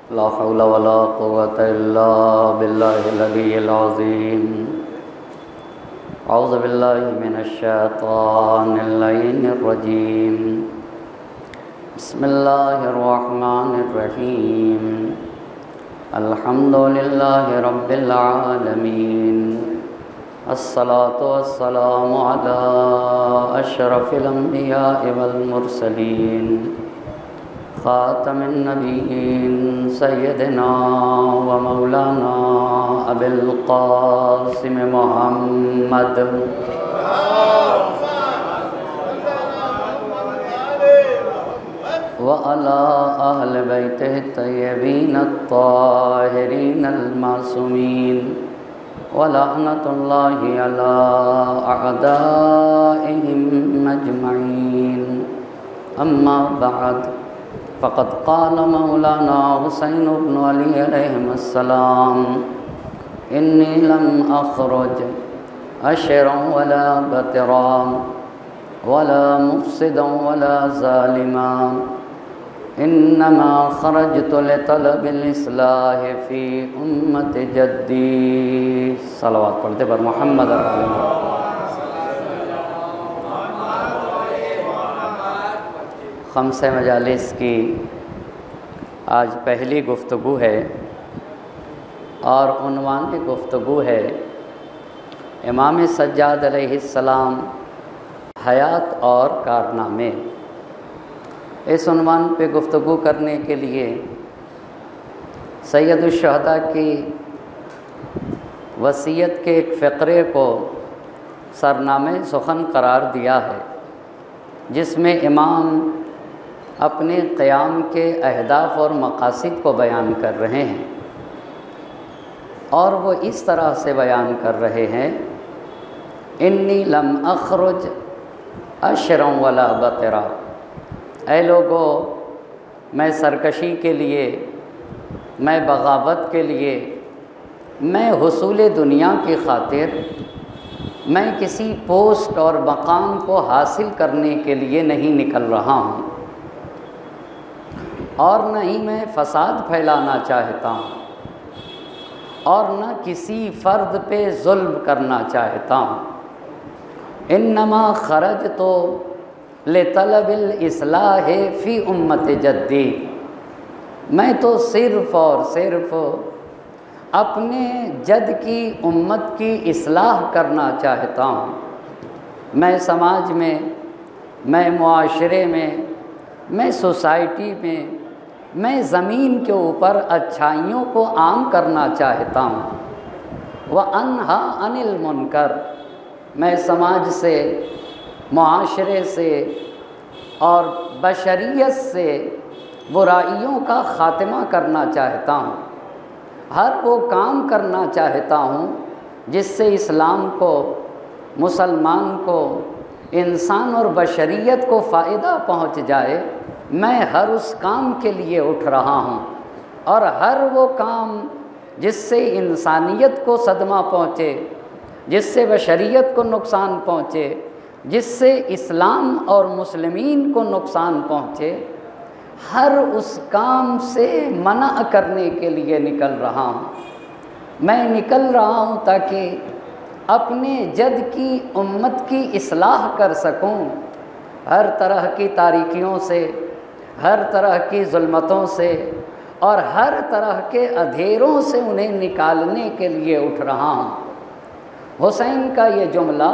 لا حول ولا قوة إلا بالله العلي العظيم. أعوذ بالله من الشيطان اللعين الرجيم. بسم الله الرحمن الرحيم. الحمد لله رب العالمين. الصلاة والسلام على أشرف الأنبياء والمرسلين خاتم النبيين سيدنا ومولانا أبي القاسم محمد وعلى أهل بيته الطيبين الطاهرين المعصومين ولعنة الله على أعدائهم أجمعين. أما بعد، فقد قال مولانا حسين بن علي عليهم السلام: إني لم أخرج أشرا ولا بترا ولا مفسدا ولا ظالما، إنما خرجت لطلب الإصلاح في أمة جدي. صلوات پڑھتے پر محمد خمسہ مجالس کی آج پہلی گفتگو ہے اور عنوان گفتگو ہے امام سجاد علیہ السلام حیات اور کارنامے. اس عنوان پہ گفتگو کرنے کے لیے سید الشہداء کی وصیت کے ایک فقرے کو سرنامہ سخن قرار دیا ہے، جس میں امام اپنے قیام کے اہداف اور مقاصد کو بیان کر رہے ہیں، اور وہ اس طرح سے بیان کر رہے ہیں: انی لم اخرج اشرا ولا بطرا. اے لوگو، میں سرکشی کے لیے، میں بغاوت کے لیے، میں حصول دنیا کی خاطر، میں کسی پوسٹ اور مقام کو حاصل کرنے کے لیے نہیں نکل رہا ہوں، اور نہ ہی میں فساد پھیلانا چاہتا ہوں، اور نہ کسی فرد پہ ظلم کرنا چاہتا ہوں. انما خرجت لطلب الاصلاح فی امت جدی. میں تو صرف اور صرف اپنے جد کی امت کی اصلاح کرنا چاہتا ہوں. میں سماج میں، میں معاشرے میں، میں سوسائٹی میں، میں زمین کے اوپر اچھائیوں کو عام کرنا چاہتا ہوں. وَأَنْهَا عَنِ الْمُنْكَرِ. میں سماج سے، معاشرے سے اور بشریت سے برائیوں کا خاتمہ کرنا چاہتا ہوں. ہر وہ کام کرنا چاہتا ہوں جس سے اسلام کو، مسلمان کو، انسان اور بشریت کو فائدہ پہنچ جائے. میں ہر اس کام کے لیے اٹھ رہا ہوں، اور ہر وہ کام جس سے انسانیت کو صدمہ پہنچے، جس سے بشریت کو نقصان پہنچے، جس سے اسلام اور مسلمین کو نقصان پہنچے، ہر اس کام سے منع کرنے کے لیے نکل رہا ہوں. میں نکل رہا ہوں تاکہ اپنے جد کی امت کی اصلاح کر سکوں. ہر طرح کی تاریکیوں سے، ہر طرح کی ظلمتوں سے اور ہر طرح کے اندھیروں سے انہیں نکالنے کے لیے اٹھ رہا ہوں. حسین کا یہ جملہ،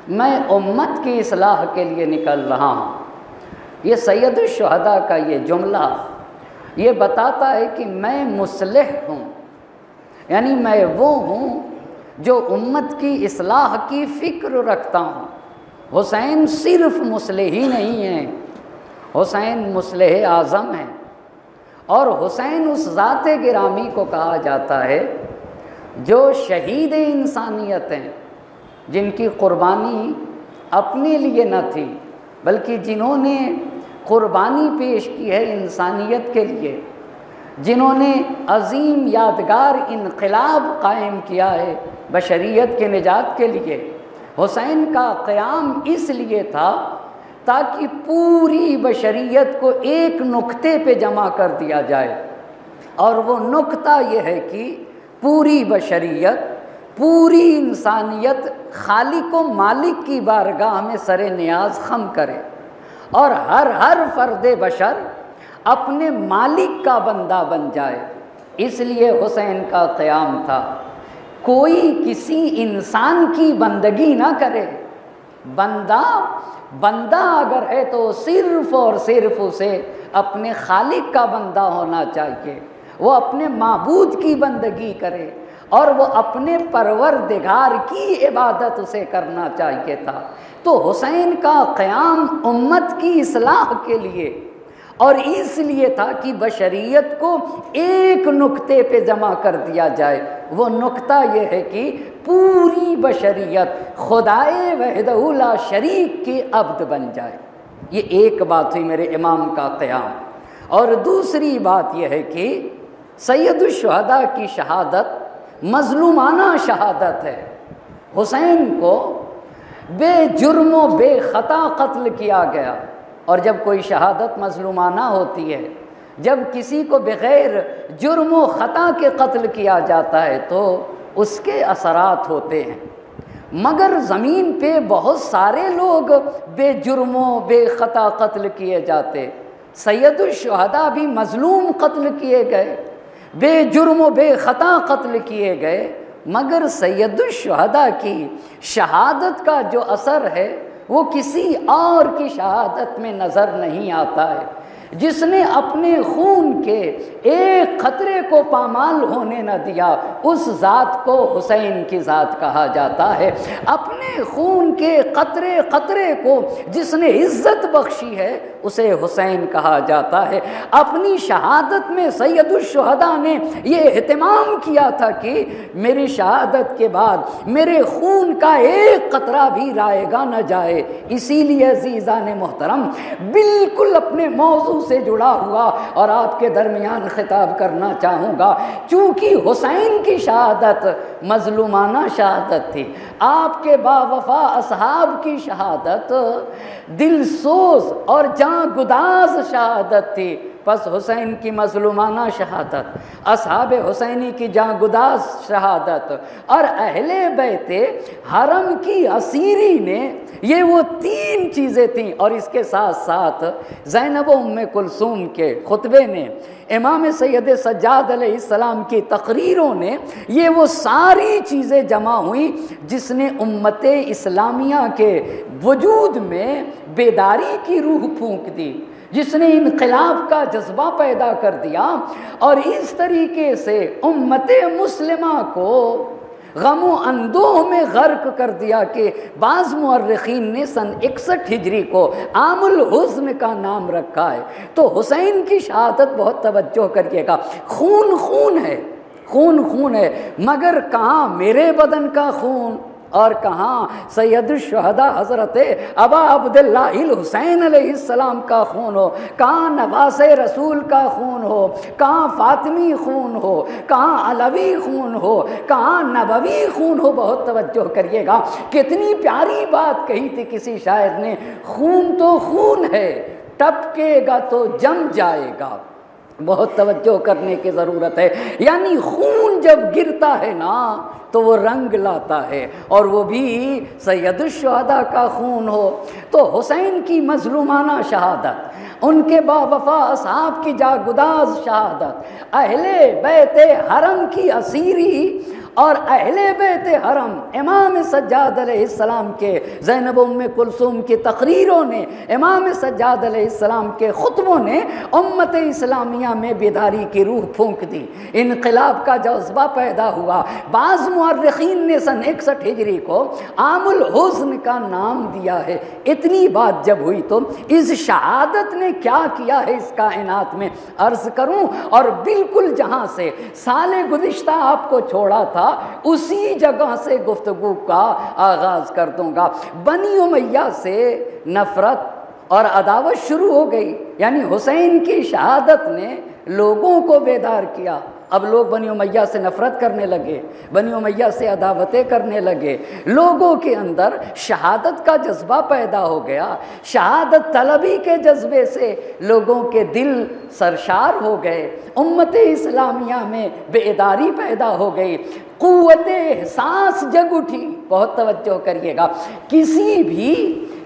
میں امت کی اصلاح کے لیے نکل رہا ہوں، یہ سید الشہداء کا یہ جملہ یہ بتاتا ہے کہ میں مصلح ہوں، یعنی میں وہ ہوں جو امت کی اصلاح کی فکر رکھتا ہوں. حسین صرف مصلح ہی نہیں ہیں، حسین مصلح اعظم ہیں. اور حسین اس ذات گرامی کو کہا جاتا ہے جو شہید انسانیت ہیں، جن کی قربانی اپنے لیے نہ تھی بلکہ جنہوں نے قربانی پیش کی ہے انسانیت کے لیے، جنہوں نے عظیم یادگار انقلاب قائم کیا ہے بشریت کے نجات کے لیے. حسین کا قیام اس لیے تھا تاکہ پوری بشریت کو ایک نقطے پہ جمع کر دیا جائے. اور وہ نکتہ یہ ہے کہ پوری بشریت، پوری انسانیت خالق و مالک کی بارگاہ میں سر نیاز خم کرے، اور ہر فرد بشر اپنے مالک کا بندہ بن جائے۔ اس لیے حسین کا قیام تھا، کوئی کسی انسان کی بندگی نہ کرے، بندہ اگر ہے تو صرف اور صرف اسے اپنے خالق کا بندہ ہونا چاہیے، وہ اپنے معبود کی بندگی کرے اور وہ اپنے پروردگار کی عبادت اسے کرنا چاہیے تھا۔ تو حسین کا قیام امت کی اصلاح کے لیے اور اس لیے تھا کہ بشریت کو ایک نقطے پہ جمع کر دیا جائے۔ وہ نقطہ یہ ہے کہ پوری بشریت خدائے وحدہ لا شریک کی عبد بن جائے۔ یہ ایک بات ہوئی میرے امام کا قیام۔ اور دوسری بات یہ ہے کہ سید الشہداء کی شہادت مظلومانہ شہادت ہے۔ حسین کو بے جرم و بے خطا قتل کیا گیا، اور جب کوئی شہادت مظلومانہ ہوتی ہے، جب کسی کو بغیر جرم و خطا کے قتل کیا جاتا ہے تو اس کے اثرات ہوتے ہیں، مگر زمین پہ بہت سارے لوگ بے جرم و بے خطا قتل کیے جاتے۔ سید الشہداء بھی مظلوم قتل کیے گئے، بے جرم و بے خطا قتل کیے گئے، مگر سید الشہداء کی شہادت کا جو اثر ہے وہ کسی اور کی شہادت میں نظر نہیں آتا ہے۔ جس نے اپنے خون کے ایک قطرے کو پامال ہونے نہ دیا، اس ذات کو حسین کی ذات کہا جاتا ہے۔ اپنے خون کے قطرے قطرے کو جس نے عزت بخشی ہے اسے حسین کہا جاتا ہے۔ اپنی شہادت میں سید الشہداء نے یہ اہتمام کیا تھا کہ میری شہادت کے بعد میرے خون کا ایک قطرہ بھی رائگاں نہ جائے۔ اسی لیے عزیزان محترم، بالکل اپنے موضوع سے جڑا ہوا اور آپ کے درمیان خطاب کرنا چاہوں گا، چونکہ حسین کی شہادت مظلومانہ شہادت تھی، آپ کے با وفا اصحاب کی شہادت دل سوز اور جاں گداز شہادت تھی۔ پس حسین کی مظلومانہ شہادت، اصحاب حسینی کی جاں گداز شہادت اور اہل بیت حرم کی اسیری نے، یہ وہ تین چیزیں تھیں۔ اور اس کے ساتھ ساتھ زینب و ام کلثوم کے خطبے نے، امام سید سجاد علیہ السلام کی تقریروں نے، یہ وہ ساری چیزیں جمع ہوئیں جس نے امت اسلامیہ کے وجود میں بیداری کی روح پھونک دی، جس نے انقلاب کا جذبہ پیدا کر دیا، اور اس طریقے سے امت مسلمہ کو غم و اندوہ میں غرق کر دیا کہ بعض مورخین نے سن 61 ہجری کو عام الحزن کا نام رکھا ہے۔ تو حسین کی شہادت بہت توجہ کریے گا، خون خون ہے، خون خون ہے، مگر کہاں میرے بدن کا خون اور کہاں سید الشہداء حضرت ابا عبداللہ الحسین علیہ السلام کا خون ہو، کہاں نواس رسول کا خون ہو، کہاں فاطمی خون ہو، کہاں علوی خون ہو، کہاں نبوی خون ہو۔ بہت توجہ کریے گا، کتنی پیاری بات کہی تھی کسی شاعر نے، خون تو خون ہے، ٹپکے گا تو جم جائے گا۔ بہت توجہ کرنے کی ضرورت ہے، یعنی خون جب گرتا ہے نا تو وہ رنگ لاتا ہے، اور وہ بھی سید الشہداء کا خون ہو۔ تو حسین کی مظلومانہ شہادت، ان کے با وفا اصحاب کی جاگداز شہادت، اہل بیت حرم کی اسیری اور اہل بیت حرم امام سجاد علیہ السلام کے، زینب ام کلثوم کی تقریروں نے، امام سجاد علیہ السلام کے خطبوں نے امت اسلامیہ میں بیداری کی روح پھونک دی، انقلاب کا جذبہ پیدا ہوا۔ بعض مورخین نے سن 61 ہجری کو عام الحزن کا نام دیا ہے۔ اتنی بات جب ہوئی تو اس شہادت نے کیا کیا ہے اس کائنات میں عرض کروں، اور بالکل جہاں سے سال گزشتہ آپ کو چھوڑا تھا اسی جگہ سے گفتگو کا آغاز کر دوں گا۔ بنی امیہ سے نفرت اور عداوت شروع ہو گئی، یعنی حسین کی شہادت نے لوگوں کو بیدار کیا، اب لوگ بنی امیہ سے نفرت کرنے لگے، بنی امیہ سے عداوتیں کرنے لگے، لوگوں کے اندر شہادت کا جذبہ پیدا ہو گیا، شہادت طلبی کے جذبے سے لوگوں کے دل سرشار ہو گئے، امت اسلامیہ میں بیداری پیدا ہو گئی، قوت احساس جگ اٹھی۔ بہت توجہ کریے گا، کسی بھی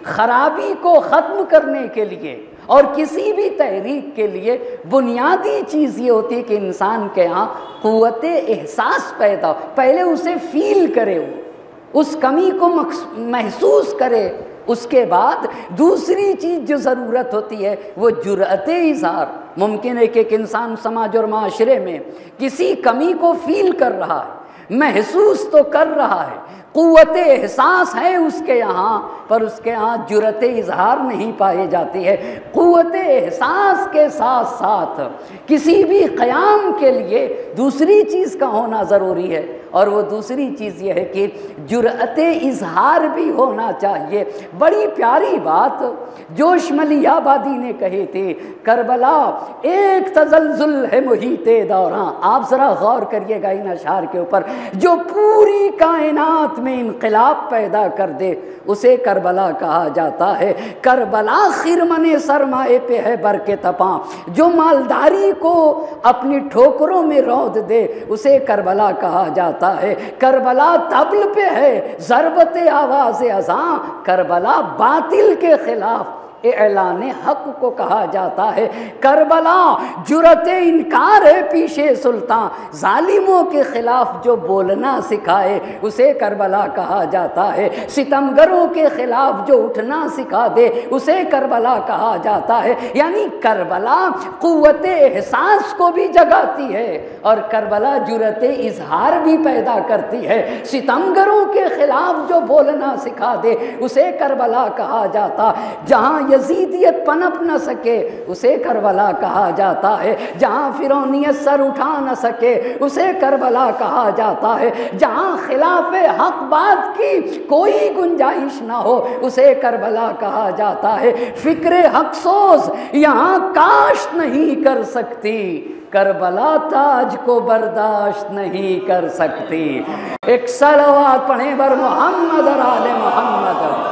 خرابی کو ختم کرنے کے لیے اور کسی بھی تحریک کے لیے بنیادی چیز یہ ہوتی ہے کہ انسان کے ہاں قوت احساس پیدا ہو، پہلے اسے فیل کرے، وہ اس کمی کو محسوس کرے، اس کے بعد دوسری چیز جو ضرورت ہوتی ہے وہ جرأت اظہار۔ ممکن ہے کہ ایک انسان سماج اور معاشرے میں کسی کمی کو فیل کر رہا ہے، محسوس تو کر رہا ہے، قوت احساس ہے اس کے یہاں، پر اس کے یہاں جرأت اظہار نہیں پائی جاتی ہے۔ قوت احساس کے ساتھ ساتھ کسی بھی قیام کے لیے دوسری چیز کا ہونا ضروری ہے، اور وہ دوسری چیز یہ ہے کہ جرأت اظہار بھی ہونا چاہیے۔ بڑی پیاری بات جوش ملی آبادی نے کہی تھی، کربلا ایک تزلزل ہے محیط دوراں۔ آپ ذرا غور کریے گا ان اشعار کے اوپر، جو پوری کائنات میں انقلاب پیدا کر دے اسے کربلا کہا جاتا ہے۔ کربلا خرمن سرمائے پہ ہے برق تپاں، جو مالداری کو اپنی ٹھوکروں میں رود دے اسے کربلا کہا جاتا ہے۔ کربلا طبل پہ ہے ضربت آواز اذاں، کربلا باطل کے خلاف اعلان حق کو کہا جاتا ہے۔ کربلا جرأت انکار ہے پیشے سلطان، ظالموں کے خلاف جو بولنا سکھائے اسے کربلا کہا جاتا ہے۔ ستمگروں کے خلاف جو اٹھنا سکھا دے اسے کربلا کہا جاتا ہے۔ یعنی کربلا قوت احساس کو بھی جگاتی ہے اور کربلا جرأت اظہار بھی پیدا کرتی ہے۔ ستمگروں کے خلاف جو بولنا سکھا دے اسے کربلا کہا جاتا، جہاں یزیدیت پنپ نہ سکے اسے کربلا کہا جاتا ہے، جہاں فرعونیت سر اٹھا نہ سکے اسے کربلا کہا جاتا ہے، جہاں خلاف حق بات کی کوئی گنجائش نہ ہو اسے کربلا کہا جاتا ہے۔ فکر حق سوز یہاں کاشت نہیں کر سکتی، کربلا تاج کو برداشت نہیں کر سکتی۔ ایک صلوات پڑھیں بر محمد اور آل محمد۔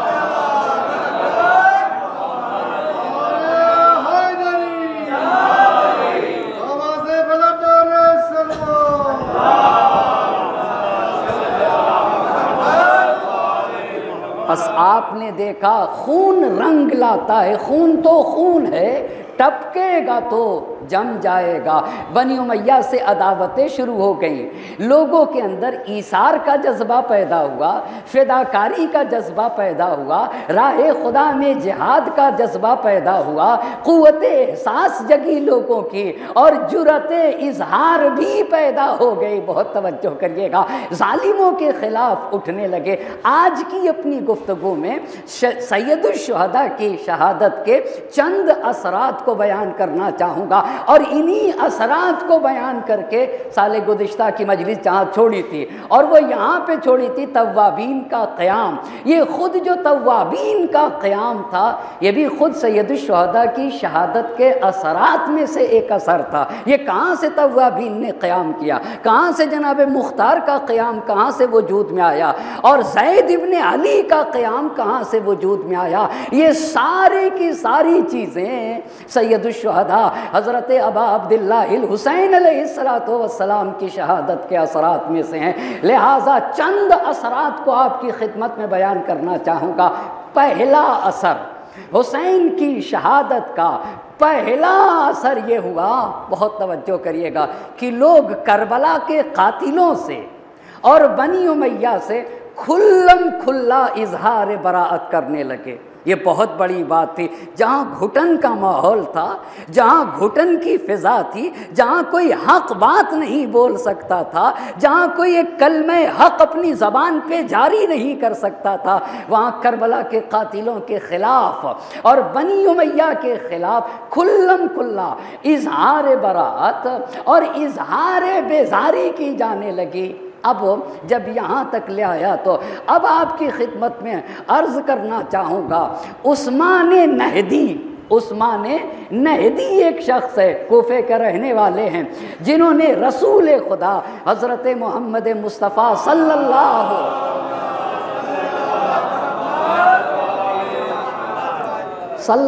بس آپ نے دیکھا خون رنگ لاتا ہے، خون تو خون ہے، ٹپکے گا تو جم جائے گا۔ بنی امیہ سے عداوتیں شروع ہو گئیں، لوگوں کے اندر ایثار کا جذبہ پیدا ہوا، فداکاری کا جذبہ پیدا ہوا، راہ خدا میں جہاد کا جذبہ پیدا ہوا، قوت احساس جگی لوگوں کی اور جرأت اظہار بھی پیدا ہو گئی۔ بہت توجہ کریے گا، ظالموں کے خلاف اٹھنے لگے۔ آج کی اپنی گفتگو میں سید الشہداء کی شہادت کے چند اثرات کو بیان کرنا چاہوں گا، اور انہی اثرات کو بیان کر کے سال گزشتہ کی مجلس جہاں چھوڑی تھی، اور وہ یہاں پہ چھوڑی تھی توابین کا قیام۔ یہ خود جو توابین کا قیام تھا یہ بھی خود سید الشہداء کی شہادت کے اثرات میں سے ایک اثر تھا۔ یہ کہاں سے توابین نے قیام کیا، کہاں سے جناب مختار کا قیام کہاں سے وجود میں آیا، اور زید ابن علی کا قیام کہاں سے وجود میں آیا، یہ ساری کی ساری چیزیں سید الشہداء حضرت ابا عبداللہ الحسین علیہ السلام کی شہادت کے اثرات میں سے ہیں۔ لہٰذا چند اثرات کو آپ کی خدمت میں بیان کرنا چاہوں گا۔ پہلا اثر حسین کی شہادت کا پہلا اثر یہ ہوا، بہت توجہ کریے گا، کہ لوگ کربلا کے قاتلوں سے اور بنی امیہ سے کھلم کھلا اظہار براءت کرنے لگے۔ یہ بہت بڑی بات تھی۔ جہاں گھٹن کا ماحول تھا، جہاں گھٹن کی فضا تھی، جہاں کوئی حق بات نہیں بول سکتا تھا، جہاں کوئی ایک کلمہ حق اپنی زبان پہ جاری نہیں کر سکتا تھا، وہاں کربلا کے قاتلوں کے خلاف اور بنی امیہ کے خلاف کھلم کھلا اظہار براءت اور اظہار بیزاری کی جانے لگی۔ اب جب یہاں تک لے آیا تو اب آپ کی خدمت میں عرض کرنا چاہوں گا، عثمان نہدی عثمان نہدی ایک شخص ہے، کوفے کے رہنے والے ہیں، جنہوں نے رسول خدا حضرت محمد مصطفیٰ صلی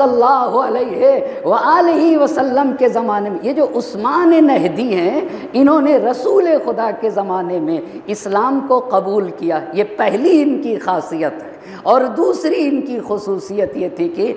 اللہ علیہ وآلہ وسلم کے زمانے میں، یہ جو عثمان نہدی ہیں، انہوں نے رسول خدا کے زمانے میں اسلام کو قبول کیا۔ یہ پہلی ان کی خاصیت ہے۔ اور دوسری ان کی خصوصیت یہ تھی کہ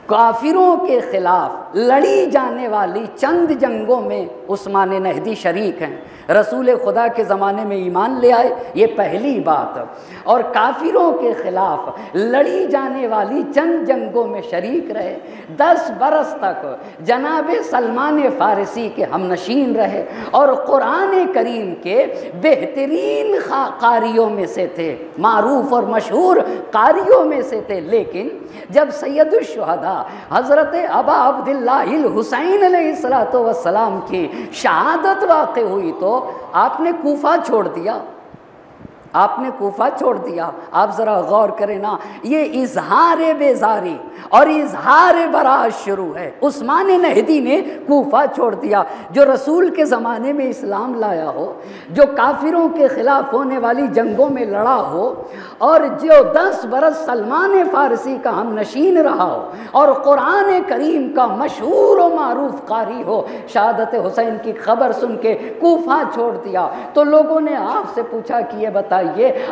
کافروں کے خلاف لڑی جانے والی چند جنگوں میں عثمان نہدی شریک ہیں، رسول خدا کے زمانے میں ایمان لے آئے، یہ پہلی بات، اور کافروں کے خلاف لڑی جانے والی چند جنگوں میں شریک رہے، 10 برس تک جناب سلمان فارسی کے ہم نشین رہے، اور قرآن کریم کے بہترین قاریوں میں سے تھے، معروف اور مشہور قاریوں میں سے تھے۔ لیکن جب سید الشہداء حضرت ابا عبداللہ الحسین علیہ السلام کی شہادت واقع ہوئی تو آپ نے کوفہ چھوڑ دیا، آپ نے کوفہ چھوڑ دیا۔ آپ ذرا غور کریں نا، یہ اظہار بیزاری اور اظہار براءت شروع ہے۔ عثمان نہدی نے کوفہ چھوڑ دیا، جو رسول کے زمانے میں اسلام لایا ہو، جو کافروں کے خلاف ہونے والی جنگوں میں لڑا ہو، اور جو 10 برس سلمان فارسی کا ہم نشین رہا ہو، اور قرآن کریم کا مشہور و معروف قاری ہو، شہادت حسین کی خبر سن کے کوفہ چھوڑ دیا۔ تو لوگوں نے آپ سے پوچھا کہ یہ بتائیے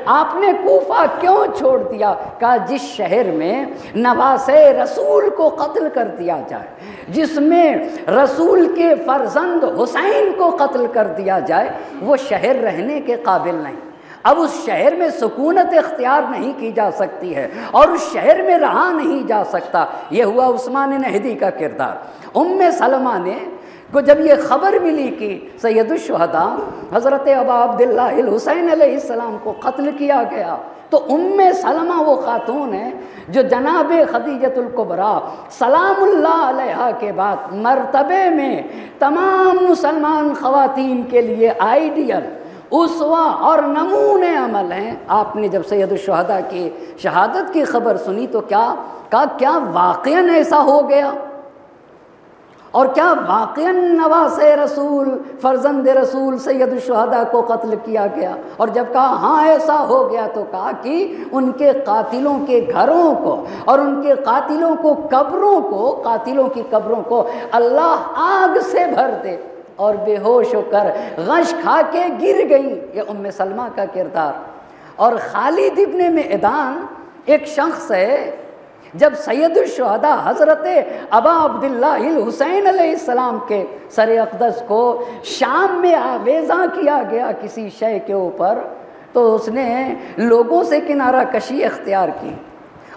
آپ نے کوفہ کیوں چھوڑ دیا؟ کہا جس شہر میں نواسے رسول کو قتل کر دیا جائے، جس میں رسول کے فرزند حسین کو قتل کر دیا جائے، وہ شہر رہنے کے قابل نہیں۔ اب اس شہر میں سکونت اختیار نہیں کی جا سکتی ہے، اور اس شہر میں رہا نہیں جا سکتا۔ یہ ہوا عثمان نہدی کا کردار۔ ام سلمہ نے کو جب یہ خبر ملی کہ سید الشہداء حضرت ابا عبداللہ الحسین علیہ السلام کو قتل کیا گیا، تو ام سلمہ وہ خاتون ہے جو جناب خدیجۃ الکبریٰ سلام اللہ علیہا کے بعد مرتبے میں تمام مسلمان خواتین کے لیے آئیڈیل، اسوہ اور نمونِ عمل ہیں۔ آپ نے جب سید الشہداء کی شہادت کی خبر سنی تو کیا واقعاً ایسا ہو گیا؟ اور کیا واقعاً نواسے رسول فرزند رسول سید الشہداء کو قتل کیا گیا؟ اور جب کہا ہاں ایسا ہو گیا تو کہا کہ ان کے قاتلوں کے گھروں کو اور ان کے قاتلوں کی قبروں کو اللہ آگ سے بھر دے، اور بے ہوش ہو کر غش کھا کے گر گئی۔ یہ ام سلمہ کا کردار۔ اور خالد ابن معدان ایک شخص ہے، جب سید الشہداء حضرت ابا عبداللہ الحسین علیہ السلام کے سر اقدس کو شام میں آویزاں کیا گیا کسی شے کے اوپر، تو اس نے لوگوں سے کنارہ کشی اختیار کی،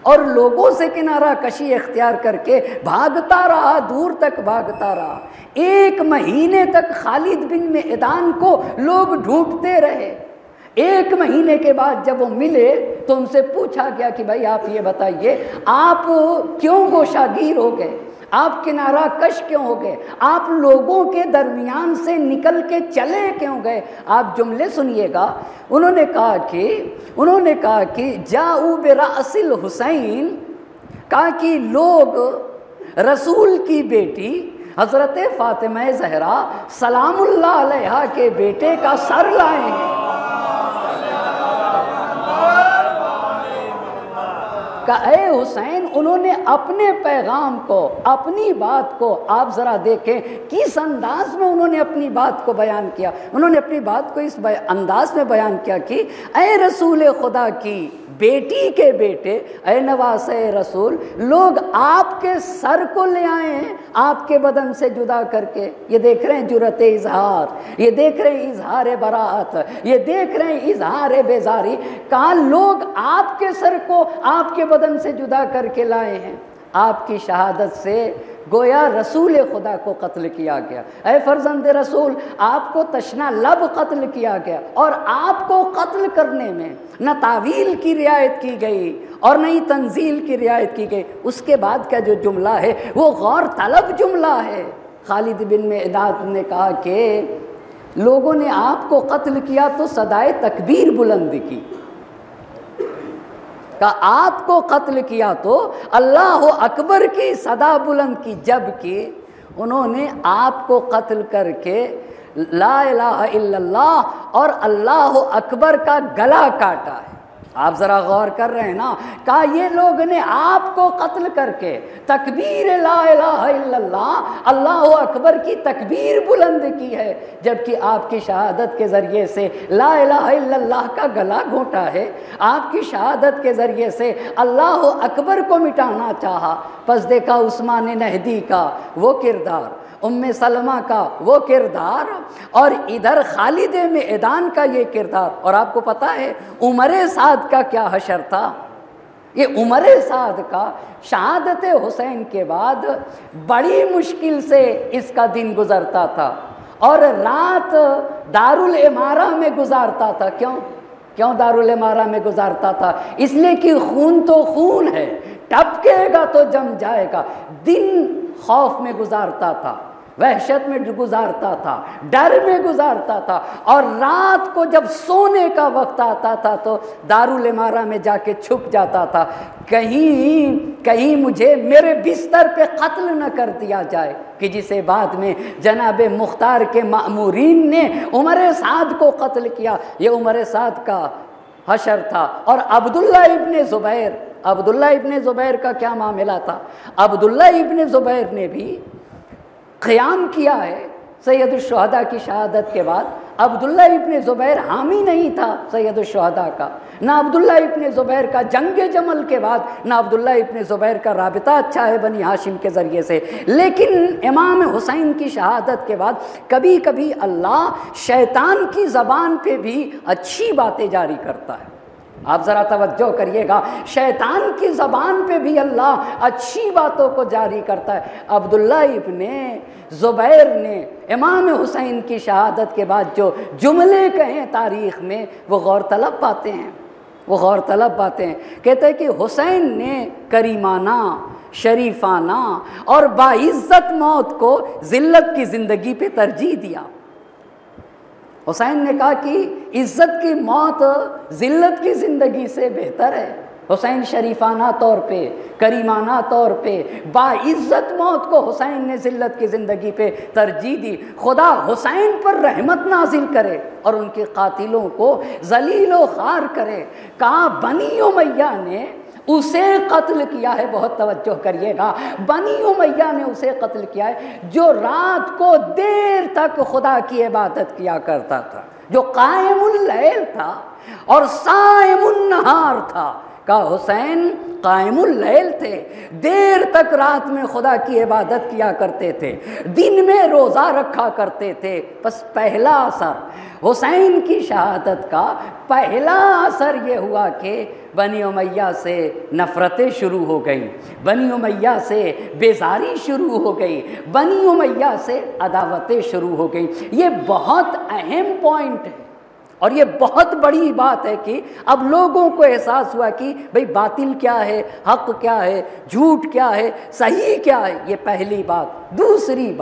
اور لوگوں سے کنارہ کشی اختیار کر کے بھاگتا رہا، دور تک بھاگتا رہا۔ 1 مہینے تک خالد بن معدان کو لوگ ڈھونڈتے رہے۔ 1 مہینے کے بعد جب وہ ملے تو ان سے پوچھا گیا کہ بھائی آپ یہ بتائیے، آپ کیوں گوشاگیر ہو گئے، آپ کنارہ کش کیوں ہو گئے، آپ لوگوں کے درمیان سے نکل کے چلے کیوں گئے؟ آپ جملے سنیے گا۔ انہوں نے کہا کہ جاؤ برأس الحسین، کہا کہ لوگ رسول کی بیٹی حضرت فاطمہ زہرا سلام اللہ علیہا کے بیٹے کا سر لائے ہیں۔ کہ اے حسین، انہوں نے اپنے پیغام کو، اپنی بات کو، آپ ذرا دیکھیں کس انداز میں انہوں نے اپنی بات کو بیان کیا۔ انہوں نے اپنی بات کو اس انداز میں بیان کیا کہ اے رسول خدا کی بیٹی کے بیٹے، اے نواسے رسول، لوگ آپ کے سر کو لے آئے ہیں آپ کے بدن سے جدا کر کے۔ یہ دیکھ رہے ہیں جرأت اظہار، یہ دیکھ رہے ہیں اظہار براءت، یہ دیکھ رہے ہیں اظہار بیزاری۔ کہا لوگ آپ کے سر کو آپ کے بدن سے جدا کر کے لائے ہیں۔ آپ کی شہادت سے گویا رسول خدا کو قتل کیا گیا۔ اے فرزند رسول، آپ کو تشنا لب قتل کیا گیا، اور آپ کو قتل کرنے میں نہ تعویل کی رعایت کی گئی اور نہ ہی تنزیل کی رعایت کی گئی۔ اس کے بعد کا جو جملہ ہے وہ غور طلب جملہ ہے۔ خالد بن معدان نے کہا کہ لوگوں نے آپ کو قتل کیا تو صدائے تکبیر بلند کی، کہا آپ کو قتل کیا تو اللہ اکبر کی صدا بلند کی، جبکہ انہوں نے آپ کو قتل کر کے لا الہ الا اللہ اور اللہ اکبر کا گلا کاٹا ہے۔ آپ ذرا غور کر رہے ہیں نا، کہا یہ لوگ نے آپ کو قتل کر کے تکبیر لا الہ الا اللہ اللہ اکبر کی تکبیر بلند کی ہے، جبکہ آپ کی شہادت کے ذریعے سے لا الہ الا اللہ کا گلا گھونٹا ہے، آپ کی شہادت کے ذریعے سے اللہ اکبر کو مٹانا چاہا۔ پس دیکھا عثمان نہدی کا وہ کردار، ام سلمہ کا وہ کردار، اور ادھر خالد معدان کا یہ کردار۔ اور آپ کو پتہ ہے عمر سعد کا کیا حشر تھا؟ یہ عمر سعد کا شہادت حسین کے بعد بڑی مشکل سے اس کا دن گزرتا تھا، اور رات دارالامارہ میں گزارتا تھا۔ کیوں دارالامارہ میں گزارتا تھا؟ اس لیے کہ خون تو خون ہے، ٹپکے گا تو جم جائے گا۔ دن خوف میں گزارتا تھا، وحشت میں گزارتا تھا، ڈر میں گزارتا تھا، اور رات کو جب سونے کا وقت آتا تھا تو دارالامارہ میں جا کے چھپ جاتا تھا، کہیں مجھے میرے بستر پہ قتل نہ کر دیا جائے، کہ جسے بعد میں جناب مختار کے مأمورین نے عمر سعد کو قتل کیا۔ یہ عمر سعد کا حشر تھا۔ اور عبداللہ ابن زبیر کا کیا معاملہ تھا؟ عبداللہ ابن زبیر نے بھی قیام کیا ہے سید الشہداء کی شہادت کے بعد۔ عبداللہ ابن زبیر حامی نہیں تھا سید الشہداء کا، نہ عبداللہ ابن زبیر کا جنگ جمل کے بعد، نہ عبداللہ ابن زبیر کا رابطہ اچھا ہے بنی ہاشم کے ذریعے سے، لیکن امام حسین کی شہادت کے بعد کبھی کبھی اللہ شیطان کی زبان پہ بھی اچھی باتیں جاری کرتا ہے۔ آپ ذرا توجہ کریے گا، شیطان کی زبان پہ بھی اللہ اچھی باتوں کو جاری کرتا ہے۔ عبداللہ ابن زبیر نے امام حسین کی شہادت کے بعد جو جملے کہیں تاریخ میں، وہ غور طلب باتیں ہیں۔ کہتے ہیں کہ حسین نے کریمانہ، شریفانہ اور باعزت موت کو ذلت کی زندگی پہ ترجیح دیا۔ حسین نے کہا کہ عزت کی موت ذلت کی زندگی سے بہتر ہے۔ حسین شریفانہ طور پہ، کریمانہ طور پہ، باعزت موت کو حسین نے ذلت کی زندگی پہ ترجیح دی۔ خدا حسین پر رحمت نازل کرے اور ان کے قاتلوں کو ذلیل و خوار کرے۔ کہا بنی امیہ نے اسے قتل کیا ہے، بہت توجہ کریے گا، بنی امیہ نے اسے قتل کیا ہے جو رات کو دیر تک خدا کی عبادت کیا کرتا تھا، جو قائم اللیل تھا اور صائم النہار تھا۔ کہا حسین قائم اللیل تھے، دیر تک رات میں خدا کی عبادت کیا کرتے تھے، دن میں روزہ رکھا کرتے تھے۔ بس پہلا اثر حسین کی شہادت کا پہلا اثر یہ ہوا کہ بنی امیہ سے نفرتیں شروع ہو گئیں، بنی امیہ سے بیزاری شروع ہو گئی، بنی امیہ سے عداوتیں شروع ہو گئیں۔ یہ بہت اہم پوائنٹ ہے، اور یہ بہت بڑی بات ہے کہ اب لوگوں کو احساس ہوا کہ بھئی باطل کیا ہے، حق کیا ہے، جھوٹ کیا ہے، صحیح کیا ہے۔ یہ پہلی بات۔ دوسری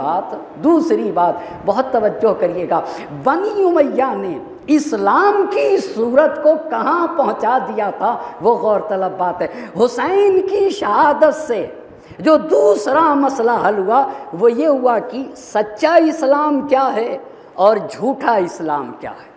بات بہت توجہ کریے گا، بنی امیہ نے اسلام کی صورت کو کہاں پہنچا دیا تھا، وہ غور طلب بات ہے۔ حسین کی شہادت سے جو دوسرا مسئلہ حل ہوا وہ یہ ہوا کہ سچا اسلام کیا ہے اور جھوٹا اسلام کیا ہے،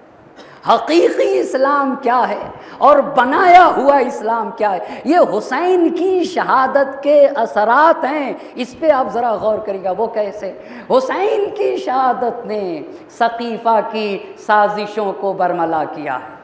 حقیقی اسلام کیا ہے اور بنایا ہوا اسلام کیا ہے۔ یہ حسین کی شہادت کے اثرات ہیں، اس پہ آپ ذرا غور کریے گا۔ وہ کیسے؟ حسین کی شہادت نے سقیفہ کی سازشوں کو برملا کیا ہے،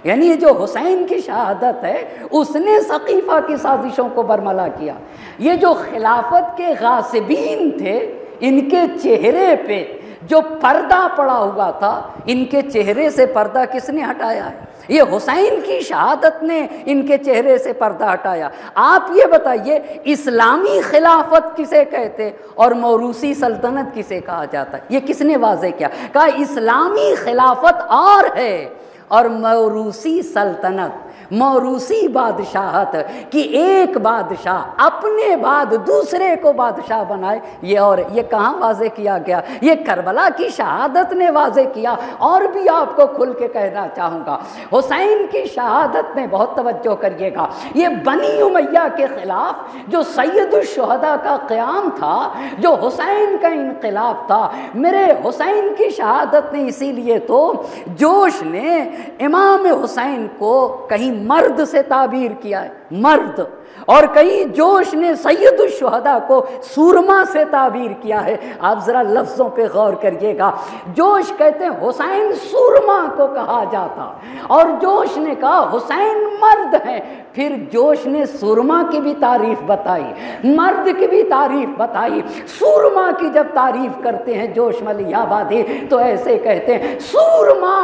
یعنی یہ جو حسین کی شہادت ہے اس نے سقیفہ کی سازشوں کو برملا کیا۔ یہ جو خلافت کے غاصبین تھے، ان کے چہرے پہ جو پردہ پڑا ہوا تھا، ان کے چہرے سے پردہ کس نے ہٹایا ہے؟ یہ حسین کی شہادت نے ان کے چہرے سے پردہ ہٹایا۔ آپ یہ بتائیے اسلامی خلافت کسے کہتے اور موروثی سلطنت کسے کہا جاتا ہے؟ یہ کس نے واضح کیا؟ کہا اسلامی خلافت اور ہے اور موروثی سلطنت۔ موروثی بادشاہت کہ ایک بادشاہ اپنے بعد دوسرے کو بادشاہ بنائے، یہ کہاں واضح کیا گیا؟ یہ کربلا کی شہادت نے واضح کیا۔ اور بھی آپ کو کھل کے کہنا چاہوں گا، حسین کی شہادت نے، بہت توجہ کریے گا، یہ بنی امیہ کے خلاف جو سید الشہداء کا قیام تھا، جو حسین کا انقلاب تھا، میرے حسین کی شہادت نے اسی لیے تو جوش نے امام حسین کو کہیں مرد سے تعبیر کیا ہے، مرد، اور کہیں جوش نے سید الشہداء کو سورما سے تعبیر کیا ہے۔ آپ ذرا لفظوں پہ غور کریے گا، جوش کہتے ہیں حسین سورما کو کہا جاتا، اور جوش نے کہا حسین مرد ہے۔ پھر جوش نے سورما کی بھی تعریف بتائی، مرد کی بھی تعریف بتائی۔ سورما کی جب تعریف کرتے ہیں جوش ملی آبادی تو ایسے کہتے ہیں سورما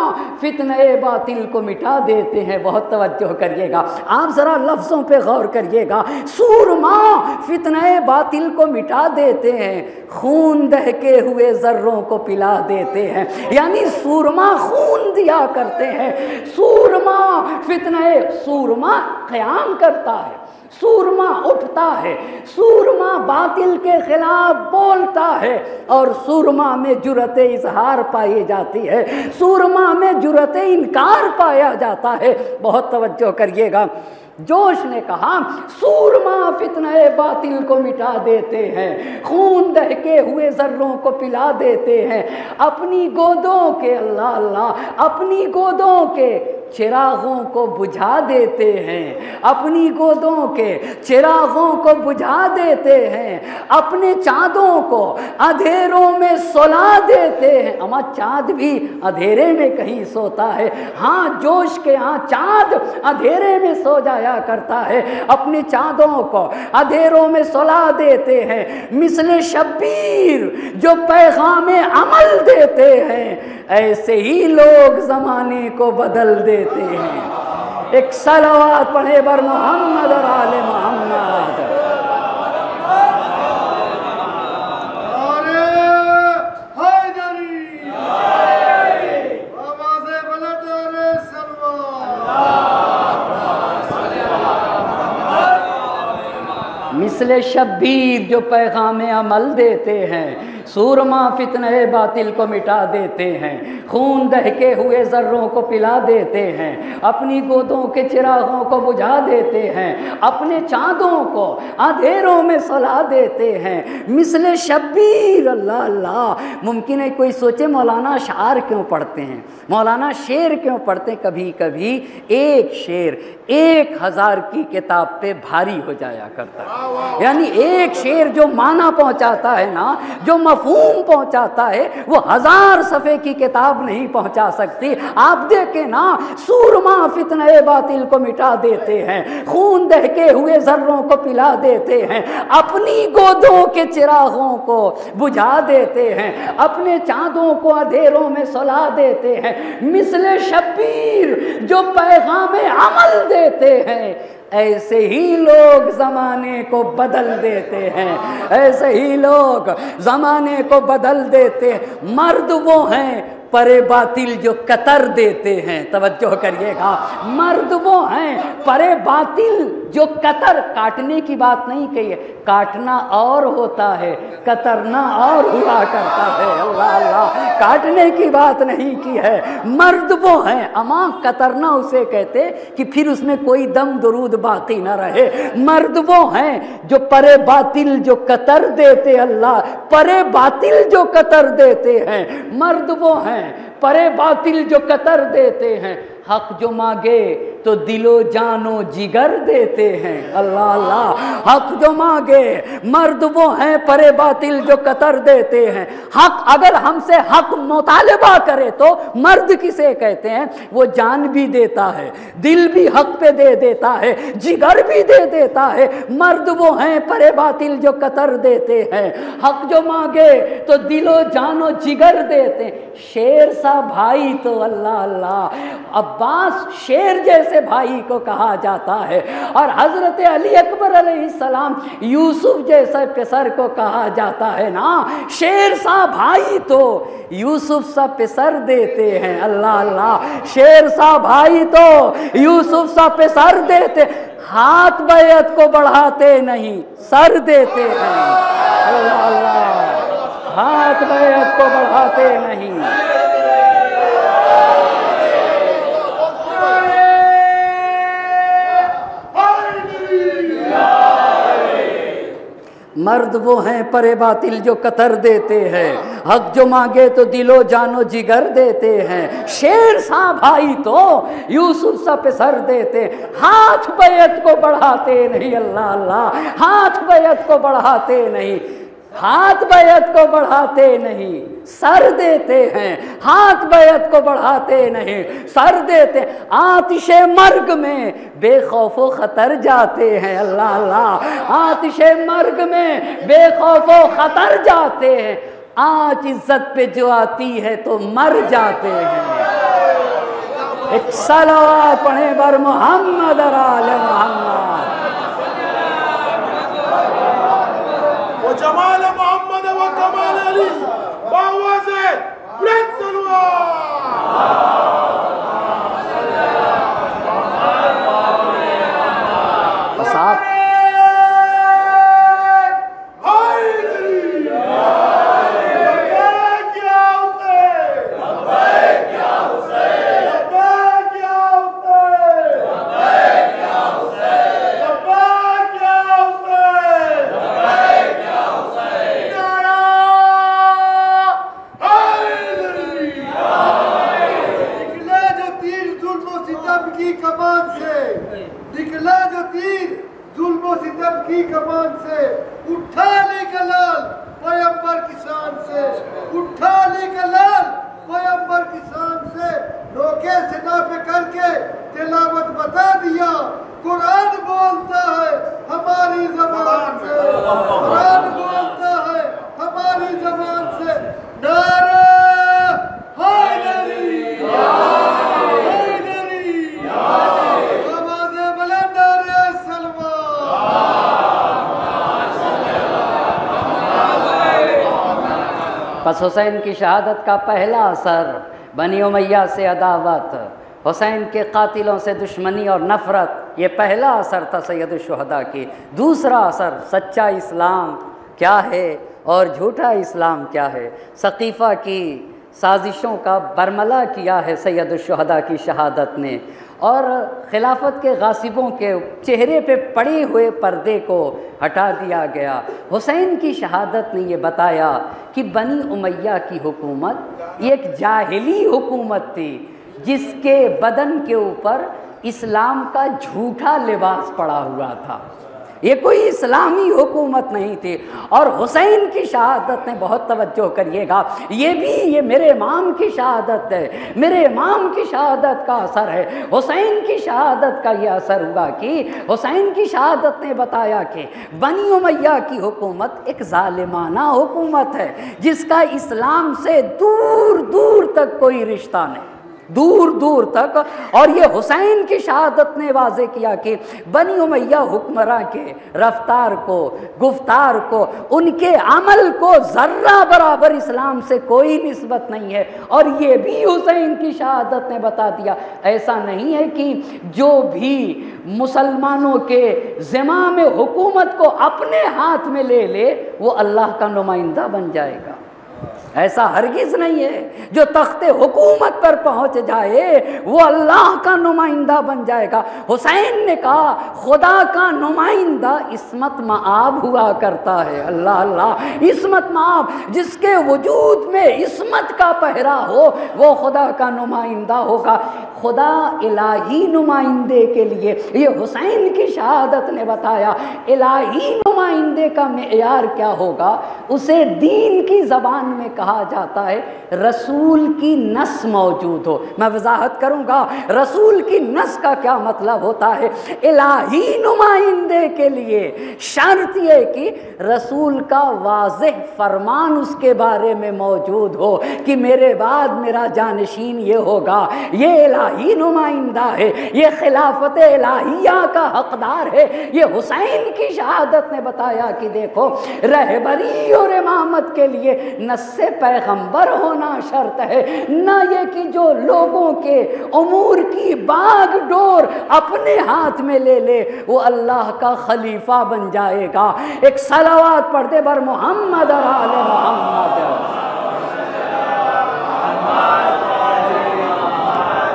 فتنہ باطل کو مٹا دیتے ہیں۔ بہت توجہ کریے گا، آپ ذرا لفظوں پہ غور کریے گا، سورما فتنہ باطل کو مٹا دیتے ہیں، خون دہکے ہوئے ذروں کو پلا دیتے ہیں، یعنی سورما خون دیا کرتے ہیں۔ سورما سورما قیام کرتا ہے، سورما اٹھتا ہے، سورما باطل کے خلاف بولتا ہے، اور سورما میں جرأت اظہار پائی جاتی ہے، سورما میں جرأت انکار پایا جاتا ہے۔ بہت توجہ کریے گا، جوش نے کہا سورما فتنہ باطل کو مٹا دیتے ہیں، خون دہکے ہوئے ذروں کو پلا دیتے ہیں، اپنی گودوں کے اللہ اللہ اپنی گودوں کے چراغوں کو بجھا دیتے ہیں، اپنی گودوں کے چراغوں کو بجھا دیتے ہیں، اپنے چاندوں کو اندھیروں میں سلا دیتے ہیں۔ اما چاند بھی اندھیرے میں کہیں سوتا ہے؟ ہاں، جوش کے ہاں چاند اندھیرے میں سو جایا کرتا ہے، اپنے چاندوں کو اندھیروں میں سلا دیتے ہیں، مثل شبیر جو پیغام عمل دیتے ہیں، ایسے ہی لوگ زمانے کو بدل دیتے ہیں۔ ایک صلوات پڑھے بر محمد اور آل محمد۔ مثل شبیر جو پیغام عمل دیتے ہیں، سورما فتنہ باطل کو مٹا دیتے ہیں، خون دہکے ہوئے ذروں کو پلا دیتے ہیں، اپنی گودوں کے چراغوں کو بجھا دیتے ہیں، اپنے چاندوں کو اندھیروں میں سلا دیتے ہیں، مثل شبیر۔ اللہ اللہ، ممکن ہے کوئی سوچے مولانا اشعار کیوں پڑھتے ہیں، مولانا شعر کیوں پڑھتے ہیں؟ کبھی کبھی ایک شعر 1000 کی کتاب پہ بھاری ہو جایا کرتا ہے، یعنی ایک شعر جو معنی پہنچاتا ہے نا، جو مفہوم پہنچاتا ہے، وہ 1000 صفحے کی کتاب نہیں پہنچا سکتی۔ آپ دیکھیں نا، سورما فتنہ باطل کو مٹا دیتے ہیں، خون دہکے ہوئے ذروں کو پلا دیتے ہیں، اپنی گودوں کے چراغوں کو بجھا دیتے ہیں، اپنے چاندوں کو اندھیروں میں سلا دیتے ہیں، مثل شبیر جو پیغام عمل دیتے ہیں، ایسے ہی لوگ زمانے کو بدل دیتے ہیں، ایسے ہی لوگ زمانے کو بدل دیتے ہیں۔ مرد وہ ہیں پرے باطل جو قطر دیتے ہیں، توجہ کریے گا، مرد وہ ہیں پرے باطل جو قطر، کاٹنے کی بات نہیں کہی ہے، کاٹنا اور ہوتا ہے، قطرنا اور ہوا کرتا ہے۔ اللہ اللہ، کاٹنے کی بات نہیں کی ہے، مرد وہ ہیں، اما قطرنا اسے کہتے کہ پھر اس میں کوئی دم درود باقی نہ رہے۔ مرد وہ ہیں جو پرے باطل جو قطر دیتے، اللہ پرے باطل جو قطر دیتے ہیں، مرد وہ ہیں پرے باطل جو قطر دیتے ہیں، حق جو مانگے تو دل و جان و جگر دیتے ہیں۔ اللہ اللہ، حق جو مانگے، مرد وہ ہیں پرے باطل جو قطر دیتے ہیں۔ حق اگر ہم سے حق مطالبہ کرے تو مرد کسے کہتے ہیں؟ وہ جان بھی دیتا ہے، دل بھی حق پہ دے دیتا ہے، جگر بھی دے دیتا ہے۔ مرد وہ ہیں پرے باطل جو قطر دیتے ہیں، حق جو مانگے تو دل و جان و جگر دیتے ہیں۔ شیر سا بھائی تو اللہ اللہ، عباس شیر جیسے جیسے بھائی کو کہا جاتا ہے، اور حضرت علی اکبر علیہ السلام یوسف جیسے پسر کو کہا جاتا ہے نا، شیر سا بھائی تو یوسف سا پسر دیتے ہیں۔ اللہ اللہ، شیر سا بھائی تو یوسف سا پسر دیتے، ہاتھ بیعت کو بڑھاتے نہیں سر دیتے ہیں۔ اللہ اللہ، ہاتھ بیعت کو بڑھاتے نہیں۔ مرد وہ ہیں پرے باطل جو قطر دیتے ہیں، حق جو مانگے تو دل و جان و جگر دیتے ہیں۔ شیر سا بھائی تو یوسف سا پسر دیتے، ہاتھ بیعت کو بڑھاتے نہیں۔ اللہ اللہ، ہاتھ بیعت کو بڑھاتے نہیں، ہاتھ بیعت کو بڑھاتے نہیں سر دیتے ہیں، ہاتھ بیعت کو بڑھاتے نہیں سر دیتے، آتش مرگ میں بے خوف و خطر جاتے ہیں۔ اللہ اللہ، آتش مرگ میں بے خوف و خطر جاتے ہیں، آنچ عزت پہ جو آتی ہے تو مر جاتے ہیں۔ ایک صلوات پڑھیں بر محمد اور آل محمد۔ و جمال محمد و کمال علی باواز بلند صلوات۔ بس آپ بس حسین کی شہادت کا پہلا اثر بنی امیہ سے عداوت، حسین کے قاتلوں سے دشمنی اور نفرت، یہ پہلا اثر تھا سید الشہداء کی۔ دوسرا اثر سچا اسلام کیا ہے اور جھوٹا اسلام کیا ہے، سقیفہ کی سازشوں کا برملا کیا ہے سید الشہداء کی شہادت نے، اور خلافت کے غاصبوں کے چہرے پہ پڑے ہوئے پردے کو ہٹا دیا گیا۔ حسین کی شہادت نے یہ بتایا کہ بنی امیہ کی حکومت یہ ایک جاہلی حکومت تھی، جس کے بدن کے اوپر اسلام کا جھوٹا لباس پڑا ہوا تھا، یہ کوئی اسلامی حکومت نہیں تھی۔ اور حسین کی شہادت نے بہت توجہ کریے گا، یہ میرے امام کی شہادت ہے، میرے امام کی شہادت کا اثر ہے۔ حسین کی شہادت کا یہ اثر ہوا کہ حسین کی شہادت نے بتایا کہ بنی امیہ کی حکومت ایک ظالمانہ حکومت ہے، جس کا اسلام سے دور دور تک کوئی رشتہ نہیں، دور دور تک۔ اور یہ حسین کی شہادت نے واضح کیا کہ بنی امیہ حکمراں کے رفتار کو، گفتار کو، ان کے عمل کو ذرہ برابر اسلام سے کوئی نسبت نہیں ہے۔ اور یہ بھی حسین کی شہادت نے بتا دیا، ایسا نہیں ہے کہ جو بھی مسلمانوں کے ذمہ میں حکومت کو اپنے ہاتھ میں لے لے وہ اللہ کا نمائندہ بن جائے گا، ایسا ہرگز نہیں ہے۔ جو تخت حکومت پر پہنچ جائے وہ اللہ کا نمائندہ بن جائے گا۔ حسین نے کہا خدا کا نمائندہ عصمت مآب ہوا کرتا ہے۔ اللہ اللہ، عصمت مآب، جس کے وجود میں عصمت کا پہرا ہو وہ خدا کا نمائندہ ہوگا۔ خدا الہی نمائندے کے لیے، یہ حسین کی شہادت نے بتایا، الہی نمائندے کا معیار کیا ہوگا، اسے دین کی زبان میں کہا کہا جاتا ہے رسول کی نس موجود ہو۔ میں وضاحت کروں گا رسول کی نس کا کیا مطلب ہوتا ہے۔ الہی نمائندے کے لیے شرط یہ کہ رسول کا واضح فرمان اس کے بارے میں موجود ہو کہ میرے بعد میرا جانشین یہ ہوگا، یہ الہی نمائندہ ہے، یہ خلافت الہیہ کا حقدار ہے۔ یہ حسین کی شہادت نے بتایا کہ دیکھو رہبری اور امامت کے لیے نہ سے پیغمبر ہونا شرط ہے، نہ یہ کہ جو لوگوں کے امور کی باغ ڈور اپنے ہاتھ میں لے لے وہ اللہ کا خلیفہ بن جائے گا۔ ایک صلوات پڑھتے بر محمد اور آل محمد۔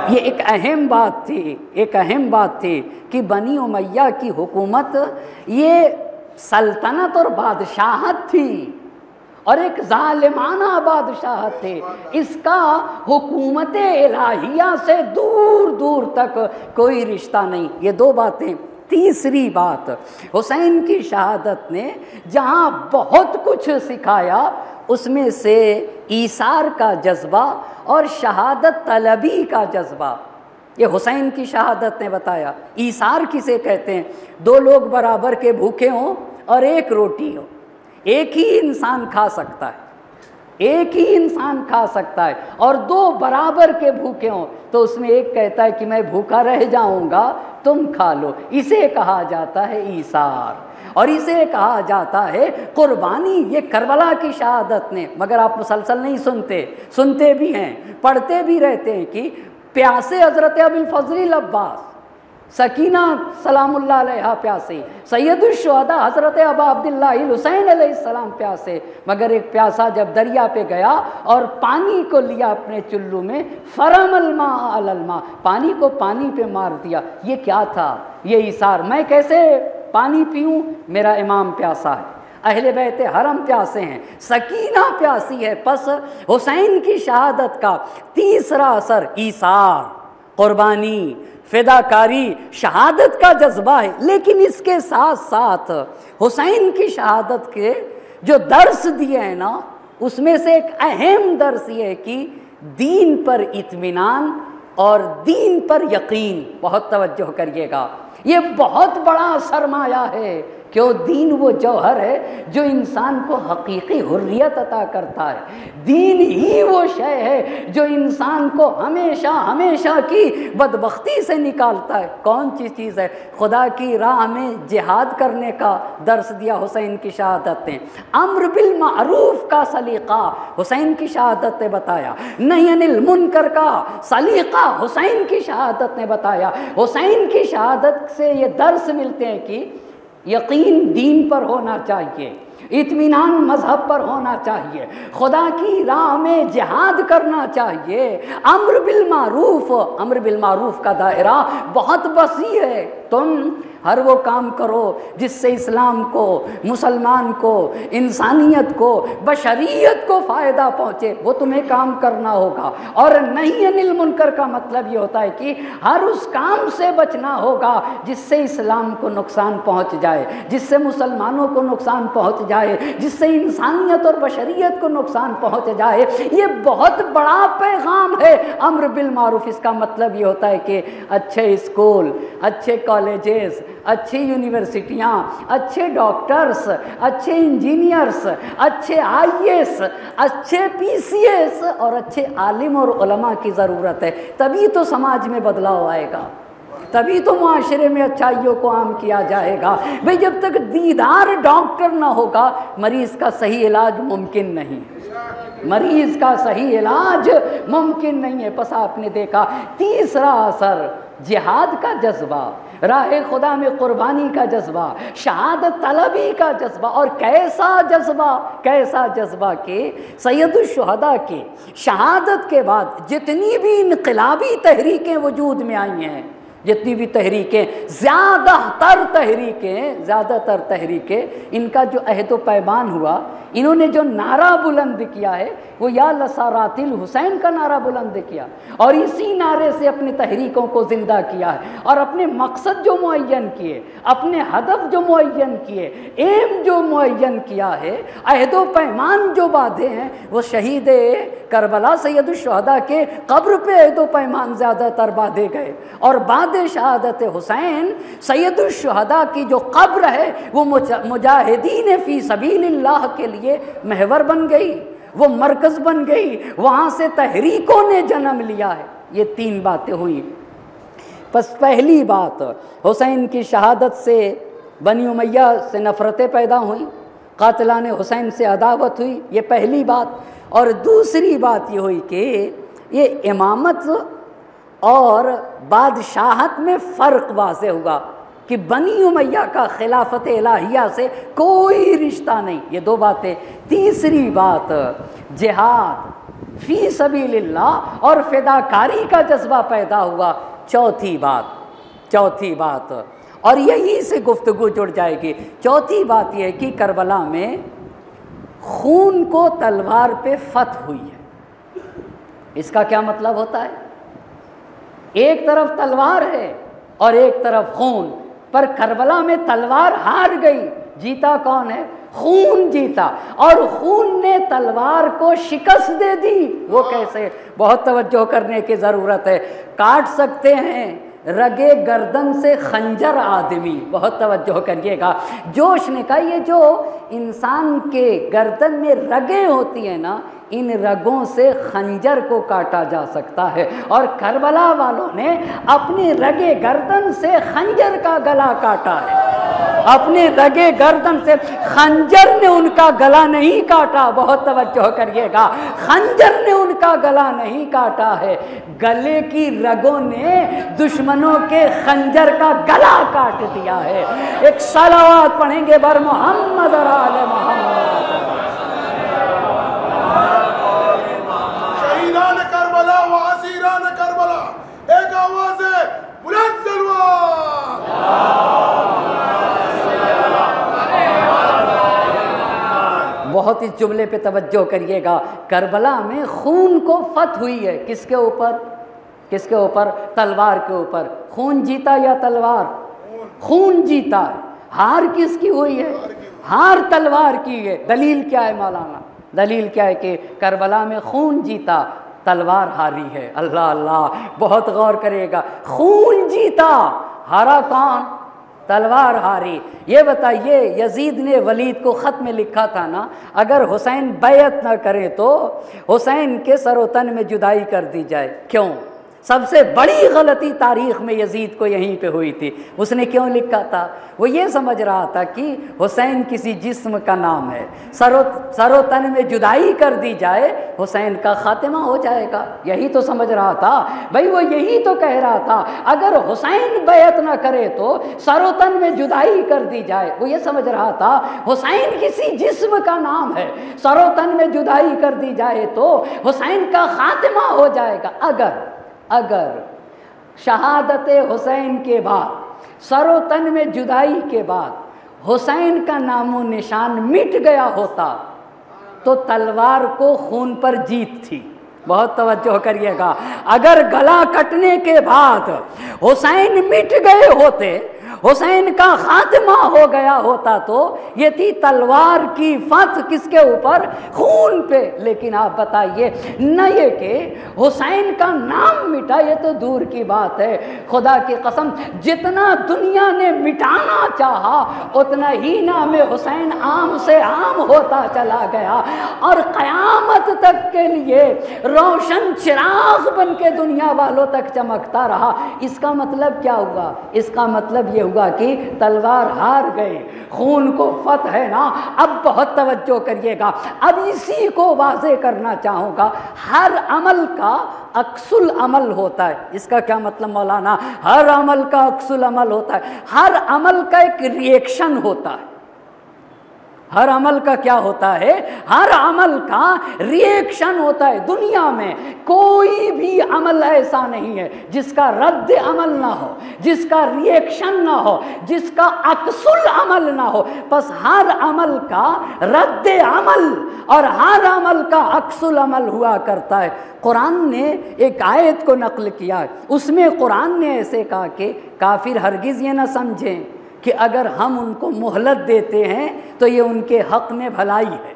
یہ ایک اہم بات تھی کہ بنی امیہ کی حکومت یہ سلطنت اور بادشاہت تھی اور ایک ظالمانہ بادشاہت تھی، اس کا حکومت الہیہ سے دور دور تک کوئی رشتہ نہیں۔ یہ دو باتیں۔ تیسری بات، حسین کی شہادت نے جہاں بہت کچھ سکھایا اس میں سے ایثار کا جذبہ اور شہادت طلبی کا جذبہ، یہ حسین کی شہادت نے بتایا۔ ایثار کسے کہتے ہیں؟ دو لوگ برابر کے بھوکے ہوں اور ایک روٹی ہو، ایک ہی انسان کھا سکتا ہے، ایک ہی انسان کھا سکتا ہے، اور دو برابر کے بھوکے ہوں تو اس میں ایک کہتا ہے کہ میں بھوکا رہ جاؤں گا تم کھا لو، اسے کہا جاتا ہے ایثار، اور اسے کہا جاتا ہے قربانی۔ یہ کربلا کی شہادت نے، مگر آپ مسلسل نہیں سنتے بھی ہیں، پڑھتے بھی رہتے ہیں کہ پیاسے حضرت ابی الفضل عباس، سکینہ سلام اللہ علیہ پیاسے، سید الشہداء حضرت ابا عبداللہ الحسین علیہ السلام پیاسے، مگر ایک پیاسا جب دریا پہ گیا اور پانی کو لیا اپنے چلو میں، فرم الماء علی الماء، پانی کو پانی پہ مار دیا۔ یہ کیا تھا؟ یہ ایثار۔ میں کیسے پانی پیوں؟ میرا امام پیاسا ہے، اہل بیت حرم پیاسے ہیں، سکینہ پیاسی ہے۔ پس حسین کی شہادت کا تیسرا اثر ایثار، قربانی، فداکاری، شہادت کا جذبہ ہے۔ لیکن اس کے ساتھ ساتھ حسین کی شہادت کے جو درس دیے ہیں نا، اس میں سے ایک اہم درس یہ ہے کہ دین پر اطمینان اور دین پر یقین۔ بہت توجہ کریے گا، یہ بہت بڑا سرمایہ ہے، کیوں؟ دین وہ جوہر ہے جو انسان کو حقیقی حریت عطا کرتا ہے، دین ہی وہ شے ہے جو انسان کو ہمیشہ کی بدبختی سے نکالتا ہے۔ کون سی چیز ہے؟ خدا کی راہ میں جہاد کرنے کا درس دیا حسین کی شہادت نے، امر بالمعروف کا سلیقہ حسین کی شہادت نے بتایا، نہی عن المنکر کا سلیقہ حسین کی شہادت نے بتایا۔ حسین کی شہادت سے یہ درس ملتے ہیں کہ یقین دین پر ہونا چاہیے، اطمینان مذہب پر ہونا چاہیے، خدا کی راہ میں جہاد کرنا چاہیے، امر بالمعروف کا دائرہ بہت وسیع ہے۔ تم ہر وہ کام کرو جس سے اسلام کو، مسلمان کو، انسانیت کو، بشریت کو فائدہ پہنچے، وہ تمہیں کام کرنا ہوگا۔ اور نہی عن المنکر کا مطلب یہ ہوتا ہے کہ ہر اس کام سے بچنا ہوگا جس سے اسلام کو نقصان پہنچ جائے، جس سے مسلمانوں کو نقصان پہنچ جائے، جس سے انسانیت اور بشریت کو نقصان پہنچ جائے۔ یہ بہت بڑا پیغام ہے امر بالمعروف۔ اس کا مطلب یہ ہوتا ہے کہ اچھے اسکول، اچھے کالجز، اچھی یونیورسٹیاں، اچھے ڈاکٹرز، اچھے انجینئرز، اچھے IAS، اچھے PCS اور اچھے عالم اور علماء کی ضرورت ہے۔ تبھی تو سماج میں بدلاؤ آئے گا، تبھی تو معاشرے میں اچھائیوں کو عام کیا جائے گا۔ بھئی جب تک دیدار ڈاکٹر نہ ہوگا مریض کا صحیح علاج ممکن نہیں ہے، مریض کا صحیح علاج ممکن نہیں ہے۔ پس آپ نے دیکھا تیسرا اثر جہاد کا جذبہ، راہ خدا میں قربانی کا جذبہ، شہادت طلبی کا جذبہ، اور کیسا جذبہ کہ سید الشہداء کی شہادت کے بعد جتنی بھی انقلابی تحریکیں وجود میں آئی ہیں، جتنی بھی تحریکیں، زیادہ تر تحریکیں ان کا جو عہد و پیمان ہوا، انہوں نے جو نعرہ بلند کیا ہے وہ یا لسارات الحسین کا نعرہ بلند کیا، اور اسی نعرے سے اپنی تحریکوں کو زندہ کیا ہے، اور اپنے مقصد جو معین کیے، اپنے ہدف جو معین کیے، ایم جو معین کیا ہے، عہد و پیمان جو باندھے ہیں، وہ شہید کربلا سید الشہداء کے قبر پہ عہد و پیمان زیادہ تر باندھے گئے، اور بعد شہادت حسین سید الشہداء کی جو قبر ہے وہ مجاہدین فی سبیل اللہ کے لیے محور بن گئی، وہ مرکز بن گئی، وہاں سے تحریکوں نے جنم لیا ہے۔ یہ 3 باتیں ہوئی۔ پس پہلی بات، حسین کی شہادت سے بنی امیہ سے نفرتیں پیدا ہوئیں، قاتلان حسین سے عداوت ہوئی، یہ پہلی بات۔ اور دوسری بات یہ ہوئی کہ یہ امامت اور بادشاہت میں فرق واضح ہوا کہ بنی امیہ کا خلافت الہیہ سے کوئی رشتہ نہیں، یہ 2 باتیں۔ تیسری بات، جہاد فی سبیل اللہ اور فداکاری کا جذبہ پیدا ہوا۔ چوتھی بات اور یہی سے گفتگو جڑ جائے گی، چوتھی بات یہ ہے کہ کربلا میں خون کو تلوار پہ فتح ہوئی ہے۔ اس کا کیا مطلب ہوتا ہے؟ ایک طرف تلوار ہے اور ایک طرف خون، پر کربلا میں تلوار ہار گئی، جیتا کون ہے؟ خون جیتا، اور خون نے تلوار کو شکست دے دی۔ وہ کیسے؟ بہت توجہ کرنے کی ضرورت ہے۔ کاٹ سکتے ہیں رگے گردن سے خنجر آدمی، بہت توجہ کریے گا۔ جوش نے کہا یہ جو انسان کے گردن میں رگیں ہوتی ہیں نا، ان رگوں سے خنجر کو کاٹا جا سکتا ہے، اور کربلا والوں نے اپنی رگے گردن سے خنجر کا گلا کاٹا ہے۔ اپنے رگے گردن سے خنجر نے ان کا گلا نہیں کاٹا، بہت توجہ کریے گا، خنجر نے ان کا گلا نہیں کاٹا ہے، گلے کی رگوں نے دشمنوں کے خنجر کا گلا کاٹ دیا ہے۔ ایک صلوات پڑھیں گے بر محمد اور آل محمد۔ شہیدان کربلا و اسیران کربلا، ایک آواز ہے بلند سلوات۔ بہت اس جملے پہ توجہ کریے گا۔ کربلا میں خون کو فتح ہوئی ہے، کس کے اوپر؟ تلوار کے اوپر۔ خون جیتا یا تلوار؟ خون جیتا ہے۔ ہار کس کی ہوئی ہے؟ ہار تلوار کی ہے۔ دلیل کیا ہے مولانا؟ دلیل کیا ہے کہ کربلا میں خون جیتا، تلوار ہاری ہے۔ اللہ اللہ، بہت غور کرے گا۔ خون جیتا، ہارا کون؟ تلوار ہاری۔ یہ بتائیے یزید نے ولید کو خط میں لکھا تھا نا، اگر حسین بیعت نہ کرے تو حسین کے سر و تن میں جدائی کر دی جائے۔ کیوں؟ سب سے بڑی غلطی تاریخ میں یزید کو یہیں پہ ہوئی تھی۔ اس نے کیوں لکھا تھا؟ وہ یہ سمجھ رہا تھا کہ حسین کسی جسم کا نام ہے، سر و تن میں جدائی کر دی جائے حسین کا خاتمہ ہو جائے گا، یہی تو سمجھ رہا تھا بھائی، وہ یہی تو کہہ رہا تھا اگر حسین بیعت نہ کرے تو سر و تن میں جدائی کر دی جائے۔ وہ یہ سمجھ رہا تھا حسین کسی جسم کا نام ہے، سر و تن میں جدائی کر دی جائے تو حسین کا خاتمہ ہو جائے گا۔ اگر شہادت حسین کے بعد، سر و تن میں جدائی کے بعد حسین کا نام و نشان مٹ گیا ہوتا تو تلوار کو خون پر جیت تھی۔ بہت توجہ کریے گا، اگر گلا کٹنے کے بعد حسین مٹ گئے ہوتے، حسین کا خاتمہ ہو گیا ہوتا تو یہ تھی تلوار کی فتح کس کے اوپر؟ خون پہ۔ لیکن آپ بتائیے، نہ یہ کہ حسین کا نام مٹا، یہ تو دور کی بات ہے، خدا کی قسم جتنا دنیا نے مٹانا چاہا اتنا ہی نام حسین عام سے عام ہوتا چلا گیا، اور قیامت تک کے لیے روشن چراغ بن کے دنیا والوں تک چمکتا رہا۔ اس کا مطلب کیا ہوا؟ اس کا مطلب یہ ہوا کہ تلوار ہار گئے، خون کو فتح ہے نا۔ اب بہت توجہ کریے گا، اب اسی کو واضح کرنا چاہوں گا۔ ہر عمل کا عکس العمل ہوتا ہے۔ اس کا کیا مطلب مولانا؟ ہر عمل کا عکس العمل ہوتا ہے، ہر عمل کا ایک ری ایکشن ہوتا ہے۔ ہر عمل کا کیا ہوتا ہے؟ ہر عمل کا ریئیکشن ہوتا ہے۔ دنیا میں کوئی بھی عمل ایسا نہیں ہے جس کا رد عمل نہ ہو، جس کا ریئیکشن نہ ہو، جس کا عکس العمل نہ ہو۔ بس ہر عمل کا رد عمل اور ہر عمل کا عکس العمل ہوا کرتا ہے۔ قرآن نے ایک آیت کو نقل کیا، اس میں قرآن نے ایسے کہا کہ کافر ہرگز یہ نہ سمجھیں کہ اگر ہم ان کو مہلت دیتے ہیں تو یہ ان کے حق میں بھلائی ہے۔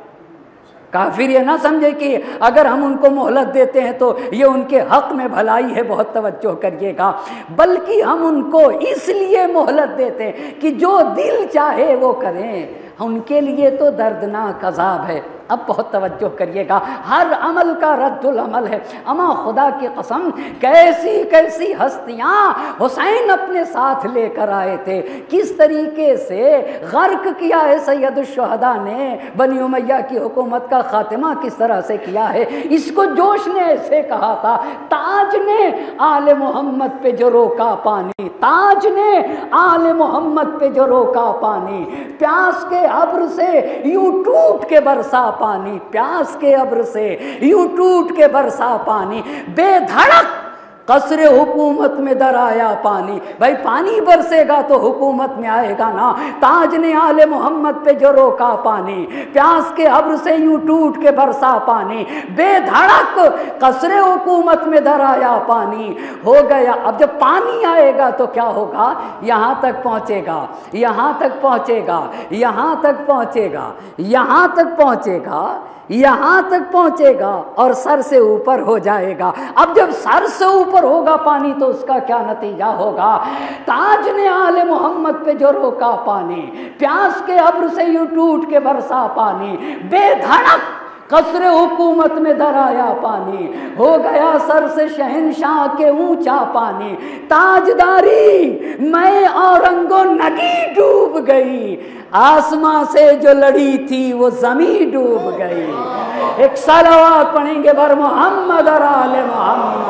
کافر یہ نہ سمجھے کہ اگر ہم ان کو مہلت دیتے ہیں تو یہ ان کے حق میں بھلائی ہے، بہت توجہ کریے گا، بلکہ ہم ان کو اس لیے مہلت دیتے ہیں کہ جو دل چاہے وہ کریں، ان کے لیے تو دردناک عذاب ہے۔ اب بہت توجہ کریے گا، ہر عمل کا رد العمل ہے۔ اما خدا کی قسم، کیسی کیسی ہستیاں حسین اپنے ساتھ لے کر آئے تھے، کس طریقے سے غرق کیا ہے سید الشہداء نے بنی امیہ کی حکومت کا خاتمہ کس طرح سے کیا ہے۔ اس کو جوش نے ایسے کہا تھا، تاج نے آل محمد پہ جو روکا پانی، تاج نے آل محمد پہ جو روکا پانی، پیاس کے ابر سے یوں ٹوٹ کے برسا پانی، پیاس کے ابر سے یوں ٹوٹ کے برسا پانی، بے دھڑک قصر حکومت میں در آیا پانی۔ بھائی پانی برسے گا تو حکومت میں آئے گا نا۔ تاج نے آل محمد پہ جو روکا پانی، پیاس کے ابر سے یوں ٹوٹ کے برسا پانی، بے دھڑک قصر حکومت میں در آیا پانی، ہو گیا۔ اب جب پانی آئے گا تو کیا ہوگا؟ یہاں تک پہنچے گا، یہاں تک پہنچے گا، یہاں تک پہنچے گا، یہاں تک پہنچے گا، یہاں تک پہنچے گا اور سر سے اوپر ہو جائے گا۔ اب جب سر سے اوپر ہوگا پانی تو اس کا کیا نتیجہ ہوگا؟ تاج نے آل محمد پہ جو روکا پانی، پیاس کے ابر سے یوں ٹوٹ کے برسا پانی، بے دھڑک قصر حکومت میں در آیا پانی، ہو گیا سر سے شہنشاہ کے اونچا پانی، تاجداری میں اورنگ و نگی ڈوب گئی، آسماں سے جو لڑی تھی وہ زمین ڈوب گئی۔ ایک صلوات پڑھیں گے بر محمد اور آل محمد۔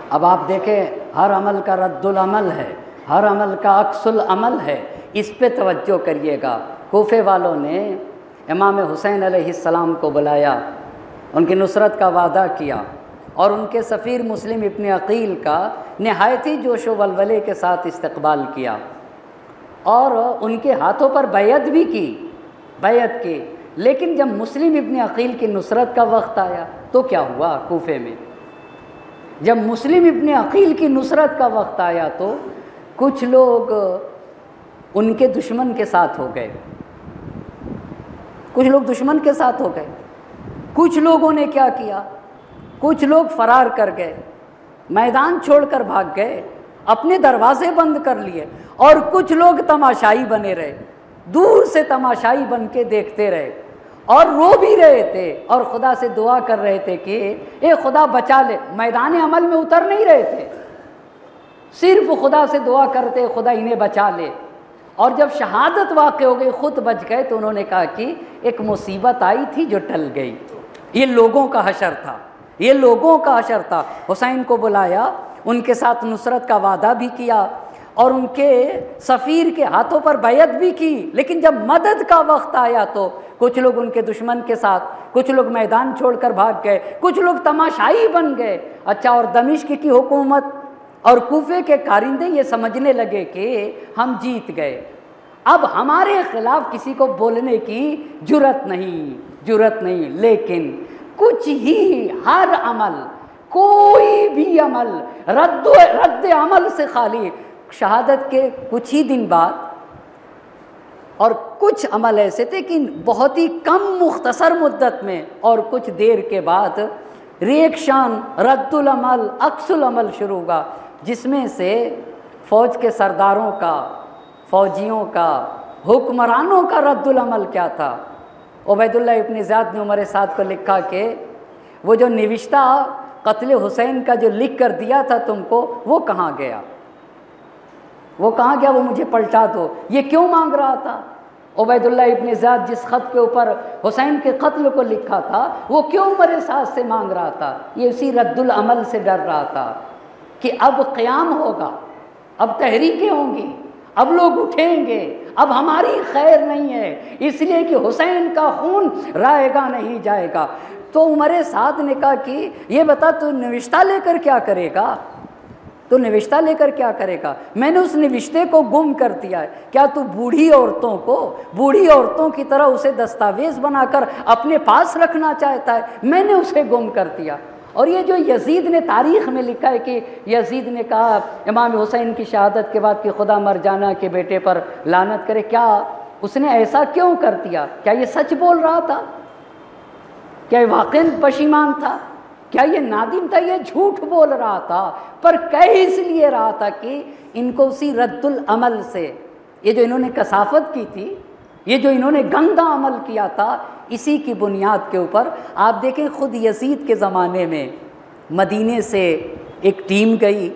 اب آپ دیکھیں، ہر عمل کا رد العمل ہے، ہر عمل کا عکس العمل ہے۔ اس پہ توجہ کریے گا۔ کوفے والوں نے امام حسین علیہ السلام کو بلایا، ان کی نصرت کا وعدہ کیا اور ان کے سفیر مسلم ابن عقیل کا نہایتی جوش و ولولے کے ساتھ استقبال کیا اور ان کے ہاتھوں پر بیعت بھی کی، بیعت کی۔ لیکن جب مسلم ابن عقیل کی نصرت کا وقت آیا تو کیا ہوا کوفے میں؟ جب مسلم ابن عقیل کی نصرت کا وقت آیا تو کچھ لوگ ان کے دشمن کے ساتھ ہو گئے، کچھ لوگ دشمن کے ساتھ ہو گئے۔ کچھ لوگوں نے کیا کیا؟ کچھ لوگ فرار کر گئے، میدان چھوڑ کر بھاگ گئے، اپنے دروازے بند کر لیے، اور کچھ لوگ تماشائی بنے رہے، دور سے تماشائی بن کے دیکھتے رہے اور رو بھی رہے تھے اور خدا سے دعا کر رہے تھے کہ اے خدا بچا لے۔ میدان عمل میں اتر نہیں رہے تھے، صرف خدا سے دعا کرتے خدا انہیں بچا لے۔ اور جب شہادت واقع ہو گئی، خود بچ گئے، تو انہوں نے کہا کہ ایک مصیبت آئی تھی جو ٹل گئی۔ یہ لوگوں کا حشر تھا، یہ لوگوں کا حشر تھا۔ حسین کو بلایا، ان کے ساتھ نصرت کا وعدہ بھی کیا اور ان کے سفیر کے ہاتھوں پر بیعت بھی کی، لیکن جب مدد کا وقت آیا تو کچھ لوگ ان کے دشمن کے ساتھ، کچھ لوگ میدان چھوڑ کر بھاگ گئے، کچھ لوگ تماشائی بن گئے۔ اچھا، اور دمشق کی حکومت اور کوفے کے کارندے یہ سمجھنے لگے کہ ہم جیت گئے، اب ہمارے خلاف کسی کو بولنے کی جرأت نہیں۔ لیکن کچھ ہی، ہر عمل، کوئی بھی عمل رد عمل سے خالی، شہادت کے کچھ ہی دن بعد، اور کچھ عمل ایسے تھے کہ بہت ہی کم مختصر مدت میں اور کچھ دیر کے بعد ریئیکشن، رد العمل، عکس العمل شروع ہوا، جس میں سے فوج کے سرداروں کا، فوجیوں کا، حکمرانوں کا رد العمل کیا تھا؟ عبید اللہ ابن زیاد نے عمر سعد کو لکھا کہ وہ جو نوشتہ قتل حسین کا جو لکھ کر دیا تھا تم کو، وہ کہاں گیا؟ وہ کہاں گیا؟ وہ مجھے پلٹا دو۔ یہ کیوں مانگ رہا تھا؟ عبید اللہ ابن زیاد جس خط کے اوپر حسین کے قتل کو لکھا تھا، وہ کیوں عمر سعد سے مانگ رہا تھا؟ یہ اسی رد العمل سے ڈر رہا تھا کہ اب قیام ہوگا، اب تحریکیں ہوں گی، اب لوگ اٹھیں گے، اب ہماری خیر نہیں ہے، اس لیے کہ حسین کا خون رائے گا نہیں جائے گا۔ تو عمر سعد نے کہا کہ یہ بتا تو نوشتہ لے کر کیا کرے گا؟ تو نوشتہ لے کر کیا کرے گا؟ میں نے اس نوشتے کو گم کر دیا ہے۔ کیا تو بوڑھی عورتوں کی طرح اسے دستاویز بنا کر اپنے پاس رکھنا چاہتا ہے؟ میں نے اسے گم کر دیا۔ اور یہ جو یزید نے تاریخ میں لکھا ہے کہ یزید نے کہا امام حسین کی شہادت کے بعد کہ خدا مر جانا کے بیٹے پر لعنت کرے، کیا اس نے ایسا کیوں کر دیا؟ کیا یہ سچ بول رہا تھا؟ کیا یہ واقعاً پشیمان تھا؟ کیا یہ نادم تھا؟ یہ جھوٹ بول رہا تھا، پر کہہ اس لیے رہا تھا کہ ان کو اسی رد العمل سے، یہ جو انہوں نے کثافت کی تھی، یہ جو انہوں نے گندا عمل کیا تھا، اسی کی بنیاد کے اوپر آپ دیکھیں خود یزید کے زمانے میں مدینے سے ایک ٹیم گئی،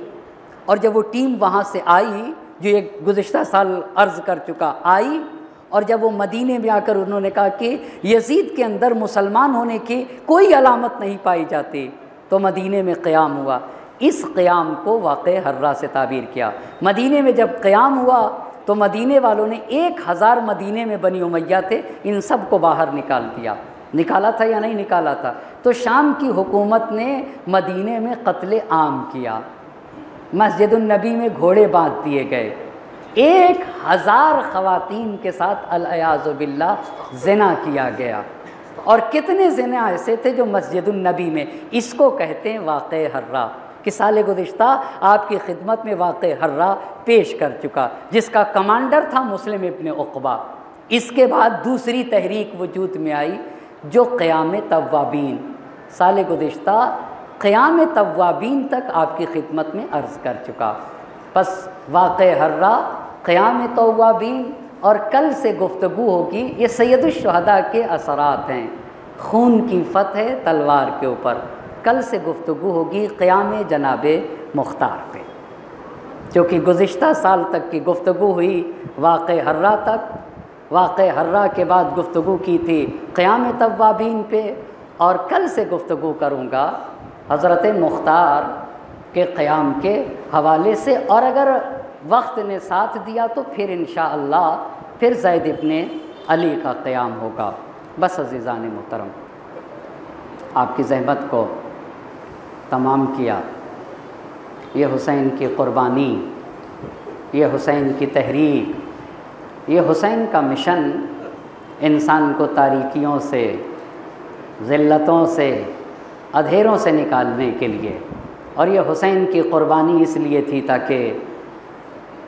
اور جب وہ ٹیم وہاں سے آئی، جو ایک گزشتہ سال عرض کر چکا، آئی، اور جب وہ مدینے میں آ کر انہوں نے کہا کہ یزید کے اندر مسلمان ہونے کی کوئی علامت نہیں پائی جاتی، تو مدینے میں قیام ہوا۔ اس قیام کو واقع حرہ سے تعبیر کیا۔ مدینے میں جب قیام ہوا تو مدینے والوں نے 1000 مدینے میں بنی امیہ تھے، ان سب کو باہر نکال دیا۔ نکالا تھا یا نہیں نکالا تھا؟ تو شام کی حکومت نے مدینے میں قتل عام کیا، مسجد النبی میں گھوڑے باندھ دیے گئے، 1000 خواتین کے ساتھ العیاذ باللہ زنا کیا گیا۔ اور کتنے زنا ایسے تھے جو مسجد النبی میں، اس کو کہتے ہیں واقع حرہ، کہ سال گزشتہ آپ کی خدمت میں واقع حرہ پیش کر چکا، جس کا کمانڈر تھا مسلم ابن عقبہ۔ اس کے بعد دوسری تحریک وجود میں آئی جو قیام توابین، سال گزشتہ قیام توابین تک آپ کی خدمت میں عرض کر چکا۔ پس واقع حرہ، قیام توابین، اور کل سے گفتگو ہوگی، یہ سید الشہداء کے اثرات ہیں، خون کی فتح تلوار کے اوپر۔ کل سے گفتگو ہوگی قیام جناب مختار پہ، کیونکہ گزشتہ سال تک کی گفتگو ہوئی واقع حرہ تک، واقع حرہ کے بعد گفتگو کی تھی قیام توابین پہ، اور کل سے گفتگو کروں گا حضرت مختار کے قیام کے حوالے سے، اور اگر وقت نے ساتھ دیا تو پھر انشاءاللہ پھر زید ابن علی کا قیام ہوگا۔ بس عزیزان محترم، آپ کی زحمت کو تمام کیا۔ یہ حسین کی قربانی، یہ حسین کی تحریک، یہ حسین کا مشن انسان کو تاریکیوں سے، ذلتوں سے، اندھیروں سے نکالنے کے لیے، اور یہ حسین کی قربانی اس لیے تھی تاکہ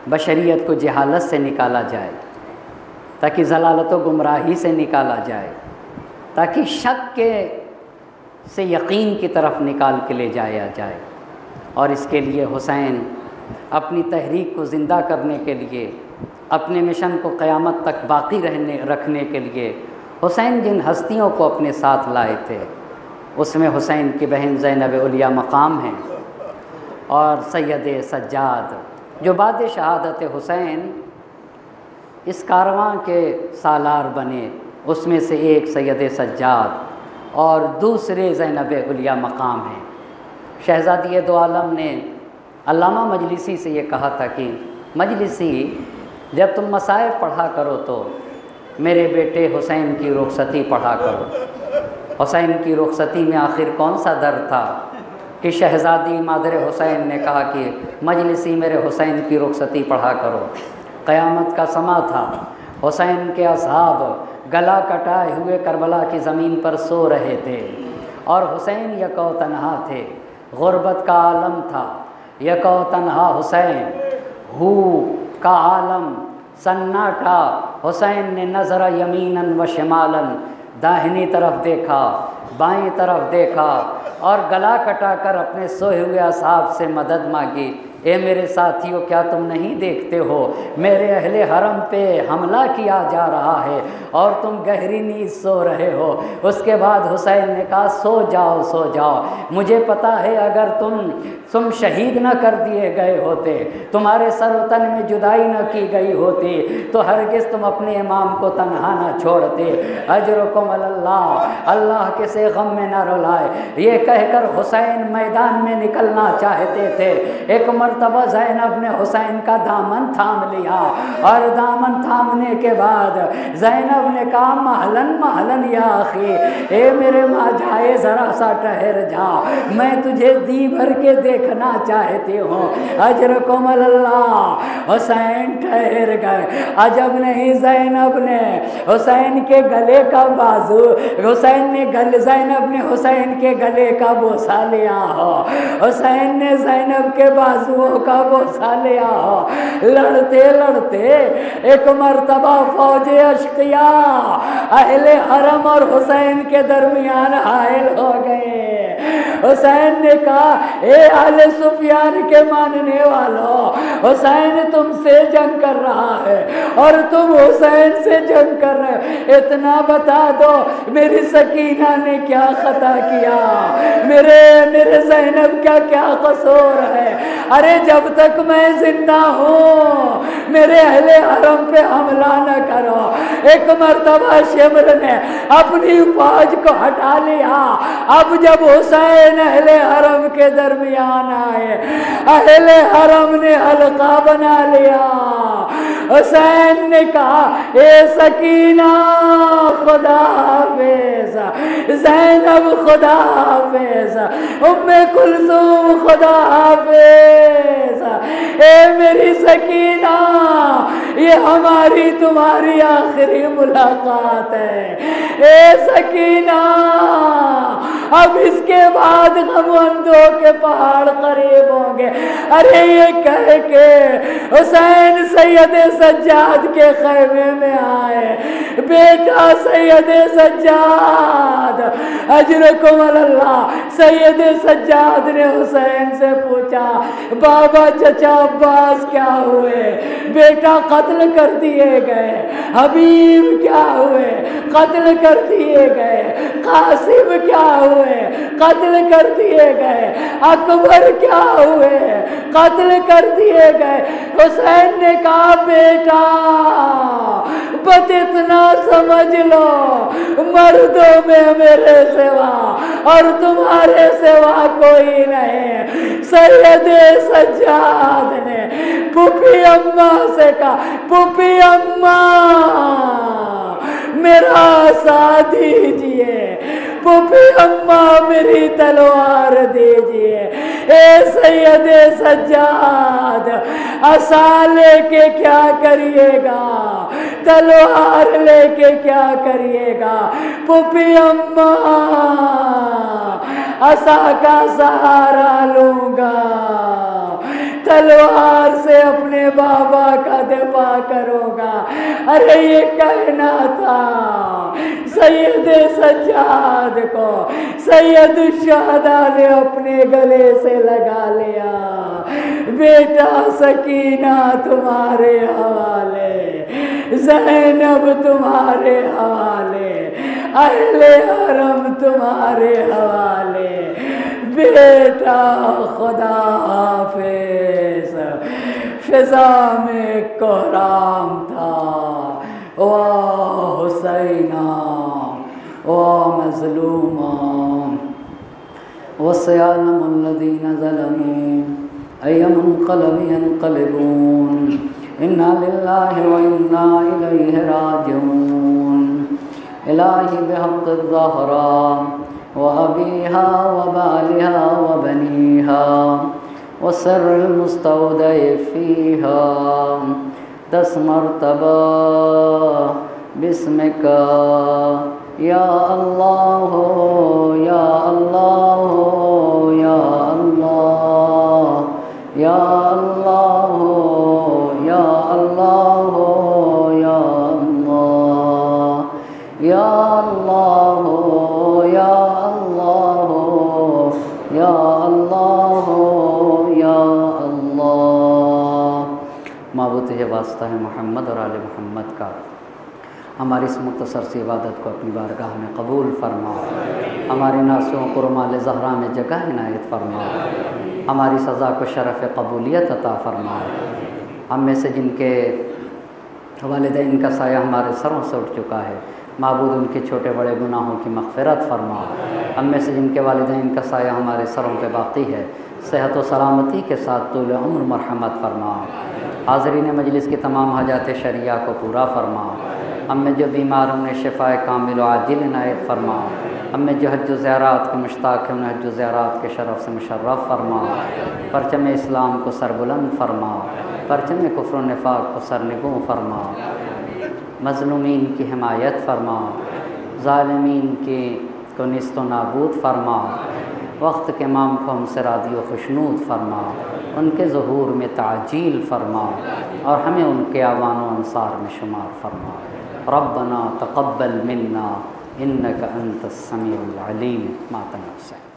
بشریت کو جہالت سے نکالا جائے، تاکہ ضلالت و گمراہی سے نکالا جائے، تاکہ شک کے سے یقین کی طرف نکال کے لے جایا جائے۔ اور اس کے لیے حسین اپنی تحریک کو زندہ کرنے کے لیے، اپنے مشن کو قیامت تک باقی رکھنے کے لیے حسین جن ہستیوں کو اپنے ساتھ لائے تھے، اس میں حسین کی بہن زینب علیہ مقام ہیں، اور سید سجاد جو بعد شہادت حسین اس کارواں کے سالار بنے، اس میں سے ایک سید سجاد اور دوسرے زینب علیہ مقام ہیں۔ شہزادی دو عالم نے علامہ مجلسی سے یہ کہا تھا کہ مجلسی، جب تم مصائب پڑھا کرو تو میرے بیٹے حسین کی رخصتی پڑھا کرو۔ حسین کی رخصتی میں آخر کون سا در تھا کہ شہزادی مادر حسین نے کہا کہ مجلسی میرے حسین کی رخصتی پڑھا کرو۔ قیامت کا سما تھا، حسین کے اصحاب گلا کٹائے ہوئے کربلا کی زمین پر سو رہے تھے، اور حسین یکو تنہا تھے، غربت کا عالم تھا، یکو تنہا حسین، ہو کا عالم سناٹا۔ حسین نے نظر یمیناً و شمالاً، داہنی طرف دیکھا، بائیں طرف دیکھا، اور گلا کٹا کر اپنے سوئے ہوئے اصحاب سے مدد مانگی اے میرے ساتھیوں کیا تم نہیں دیکھتے ہو میرے اہل حرم پہ حملہ کیا جا رہا ہے اور تم گہری نیند سو رہے ہو۔ اس کے بعد حسین نے کہا سو جاؤ سو جاؤ، مجھے پتا ہے اگر تم شہید نہ کر دیے گئے ہوتے، تمہارے سر و تن میں جدائی نہ کی گئی ہوتی تو ہرگز تم اپنے امام کو تنہا نہ چھوڑتے۔ اجرکم اللہ، اللہ کسے غم میں نہ رلائے۔ یہ کہہ کر حسین میدان میں نکلنا چاہتے تھے، ایک مرتبہ زینب نے حسین کا دامن تھام لیا اور دامن تھامنے کے بعد زینب نے کہا مہلن مہلن یا اخی، اے میرے ماں جائے ذرا سا ٹھہر جا، میں تجھے دی بھر کے دیکھنا چاہتی ہوں۔ اجرکم اللہ، حسین ٹھہر گئے۔ عجب نہیں زینب نے حسین کے گلے کا بازو، زینب نے حسین کے گلے کا بوسہ لیا ہو، حسین نے زینب کے بازوؤں کا بوسہ لیا ہو۔ لڑتے لڑتے ایک مرتبہ فوج اشقیا اہل حرم اور حسین کے درمیان حائل ہو گئے۔ حسین نے کہا اے اہل سفیان کے ماننے والوں، حسین تم سے جنگ کر رہا ہے اور تم حسین سے جنگ کر رہے ہو، اتنا بتا دو میری سکینہ نے کیا خطا کیا، میرے زینب کا کیا قصور ہے؟ ارے جب تک میں زندہ ہوں میرے اہل حرم پہ حملہ نہ کرو۔ ایک مرتبہ شمر نے اپنی فوج کو ہٹا لیا۔ اب جب حسین اہل حرم کے درمیان آئے، اہل حرم نے حلقہ بنا لیا۔ حسین نے کہا اے سکینہ خدا حافظ، زینب خدا حافظ، ام کلثوم خدا حافظ، اے میری سکینہ یہ ہماری تمہاری آخری ملاقات ہے۔ اے سکینہ اب اس کے بعد غم اندھوں کے پہاڑ قریب ہوں گے۔ ارے یہ کہہ کے حسین سید سجاد کے خیمے میں آئے۔ بیٹا سید سجاد، اجرکم اللہ۔ سید سجاد نے حسین سے پوچھا بابا چچا عباس کیا ہوئے؟ بیٹا قتل کر دیے گئے۔ حبیب کیا ہوئے؟ قتل کر دیے گئے۔ قاسم کیا ہوئے؟ قتل کر دیے گئے۔ اکبر کیا ہوئے؟ قتل کر دیے گئے۔ حسین نے کہا بیٹا بس اتنا سمجھ لو مردوں میں میرے سوا اور تمہارے سوا کوئی نہیں۔ سید سجاد نے پھوپھی اماں سے کہا پھوپھی اماں میرا ساتھ دیجئے، پھوپھی اماں میری تلوار دیجئے۔ اے سید سجاد عصا لے کے کیا کریے گا؟ تلوار لے کے کیا کریے گا؟ پھوپھی اماں عصا کا سہارا لوں گا، تلوار سے اپنے بابا کا دفاع کروں گا۔ ارے یہ کہنا تھا سید سجاد کو سید الشہداء نے اپنے گلے سے لگا لیا۔ بیٹا سکینہ تمہارے حوالے، زینب تمہارے حوالے، اہل حرم تمہارے حوالے۔ بیٹا خدا حافظ۔ فضا میں کوہرام تھا، واہ حسینہ واہ مظلومہ، وسيعلم الذين ظلموا أي منقلب ينقلبون، إنا لله وإنا إليه راجعون۔ إلهي بحق الزهراء وأبيها وبعلها وبنيها وسر المستودع فيها، 10 مرتبہ بسمک یا اللہ یا اللہ یا اللہ یا اللہ یا اللہ یا اللہ یا اللہ یا اللہ یا اللہ یا اللہ۔ معبود تجھے واسطہ ہے محمد اور آل محمد کا، ہماری اس مختصر سی عبادت کو اپنی بارگاہ میں قبول فرما، ہماری ناسوں کو رمال زہرا میں جگہ عنایت فرما، ہماری سزا کو شرف قبولیت عطا فرما۔ ہم میں سے جن کے والدین کا سایہ ہمارے سروں سے اٹھ چکا ہے، معبود ان کے چھوٹے بڑے گناہوں کی مغفرت فرما۔ ہم میں سے جن کے والدین کا سایہ ہمارے سروں پہ باقی ہے، صحت و سلامتی کے ساتھ طول عمر مرحمت فرما۔ حاضرین مجلس کی تمام حاجات شرعیہ کو پورا فرما۔ ہم میں جو بیمار انہیں شفاء کامل و عاجل عنایت فرما۔ ہم میں جو حج و زیارات کے مشتاق ہیں انہیں حج و زیارات کے شرف سے مشرف فرما۔ پرچم اسلام کو سربلند فرما، پرچم کفر و نفاق کو سرنگوں فرما، مظلومین کی حمایت فرما، ظالمین کی کو نیست و نابود فرما، وقت کے امام کو ہم سے راضی و خوشنود فرما، ان کے ظہور میں تعجیل فرما اور ہمیں ان کے اعوان و انصار میں شمار فرما۔ ربنا تقبل منا انک انت السمیع العلیم۔ ماتم حسین۔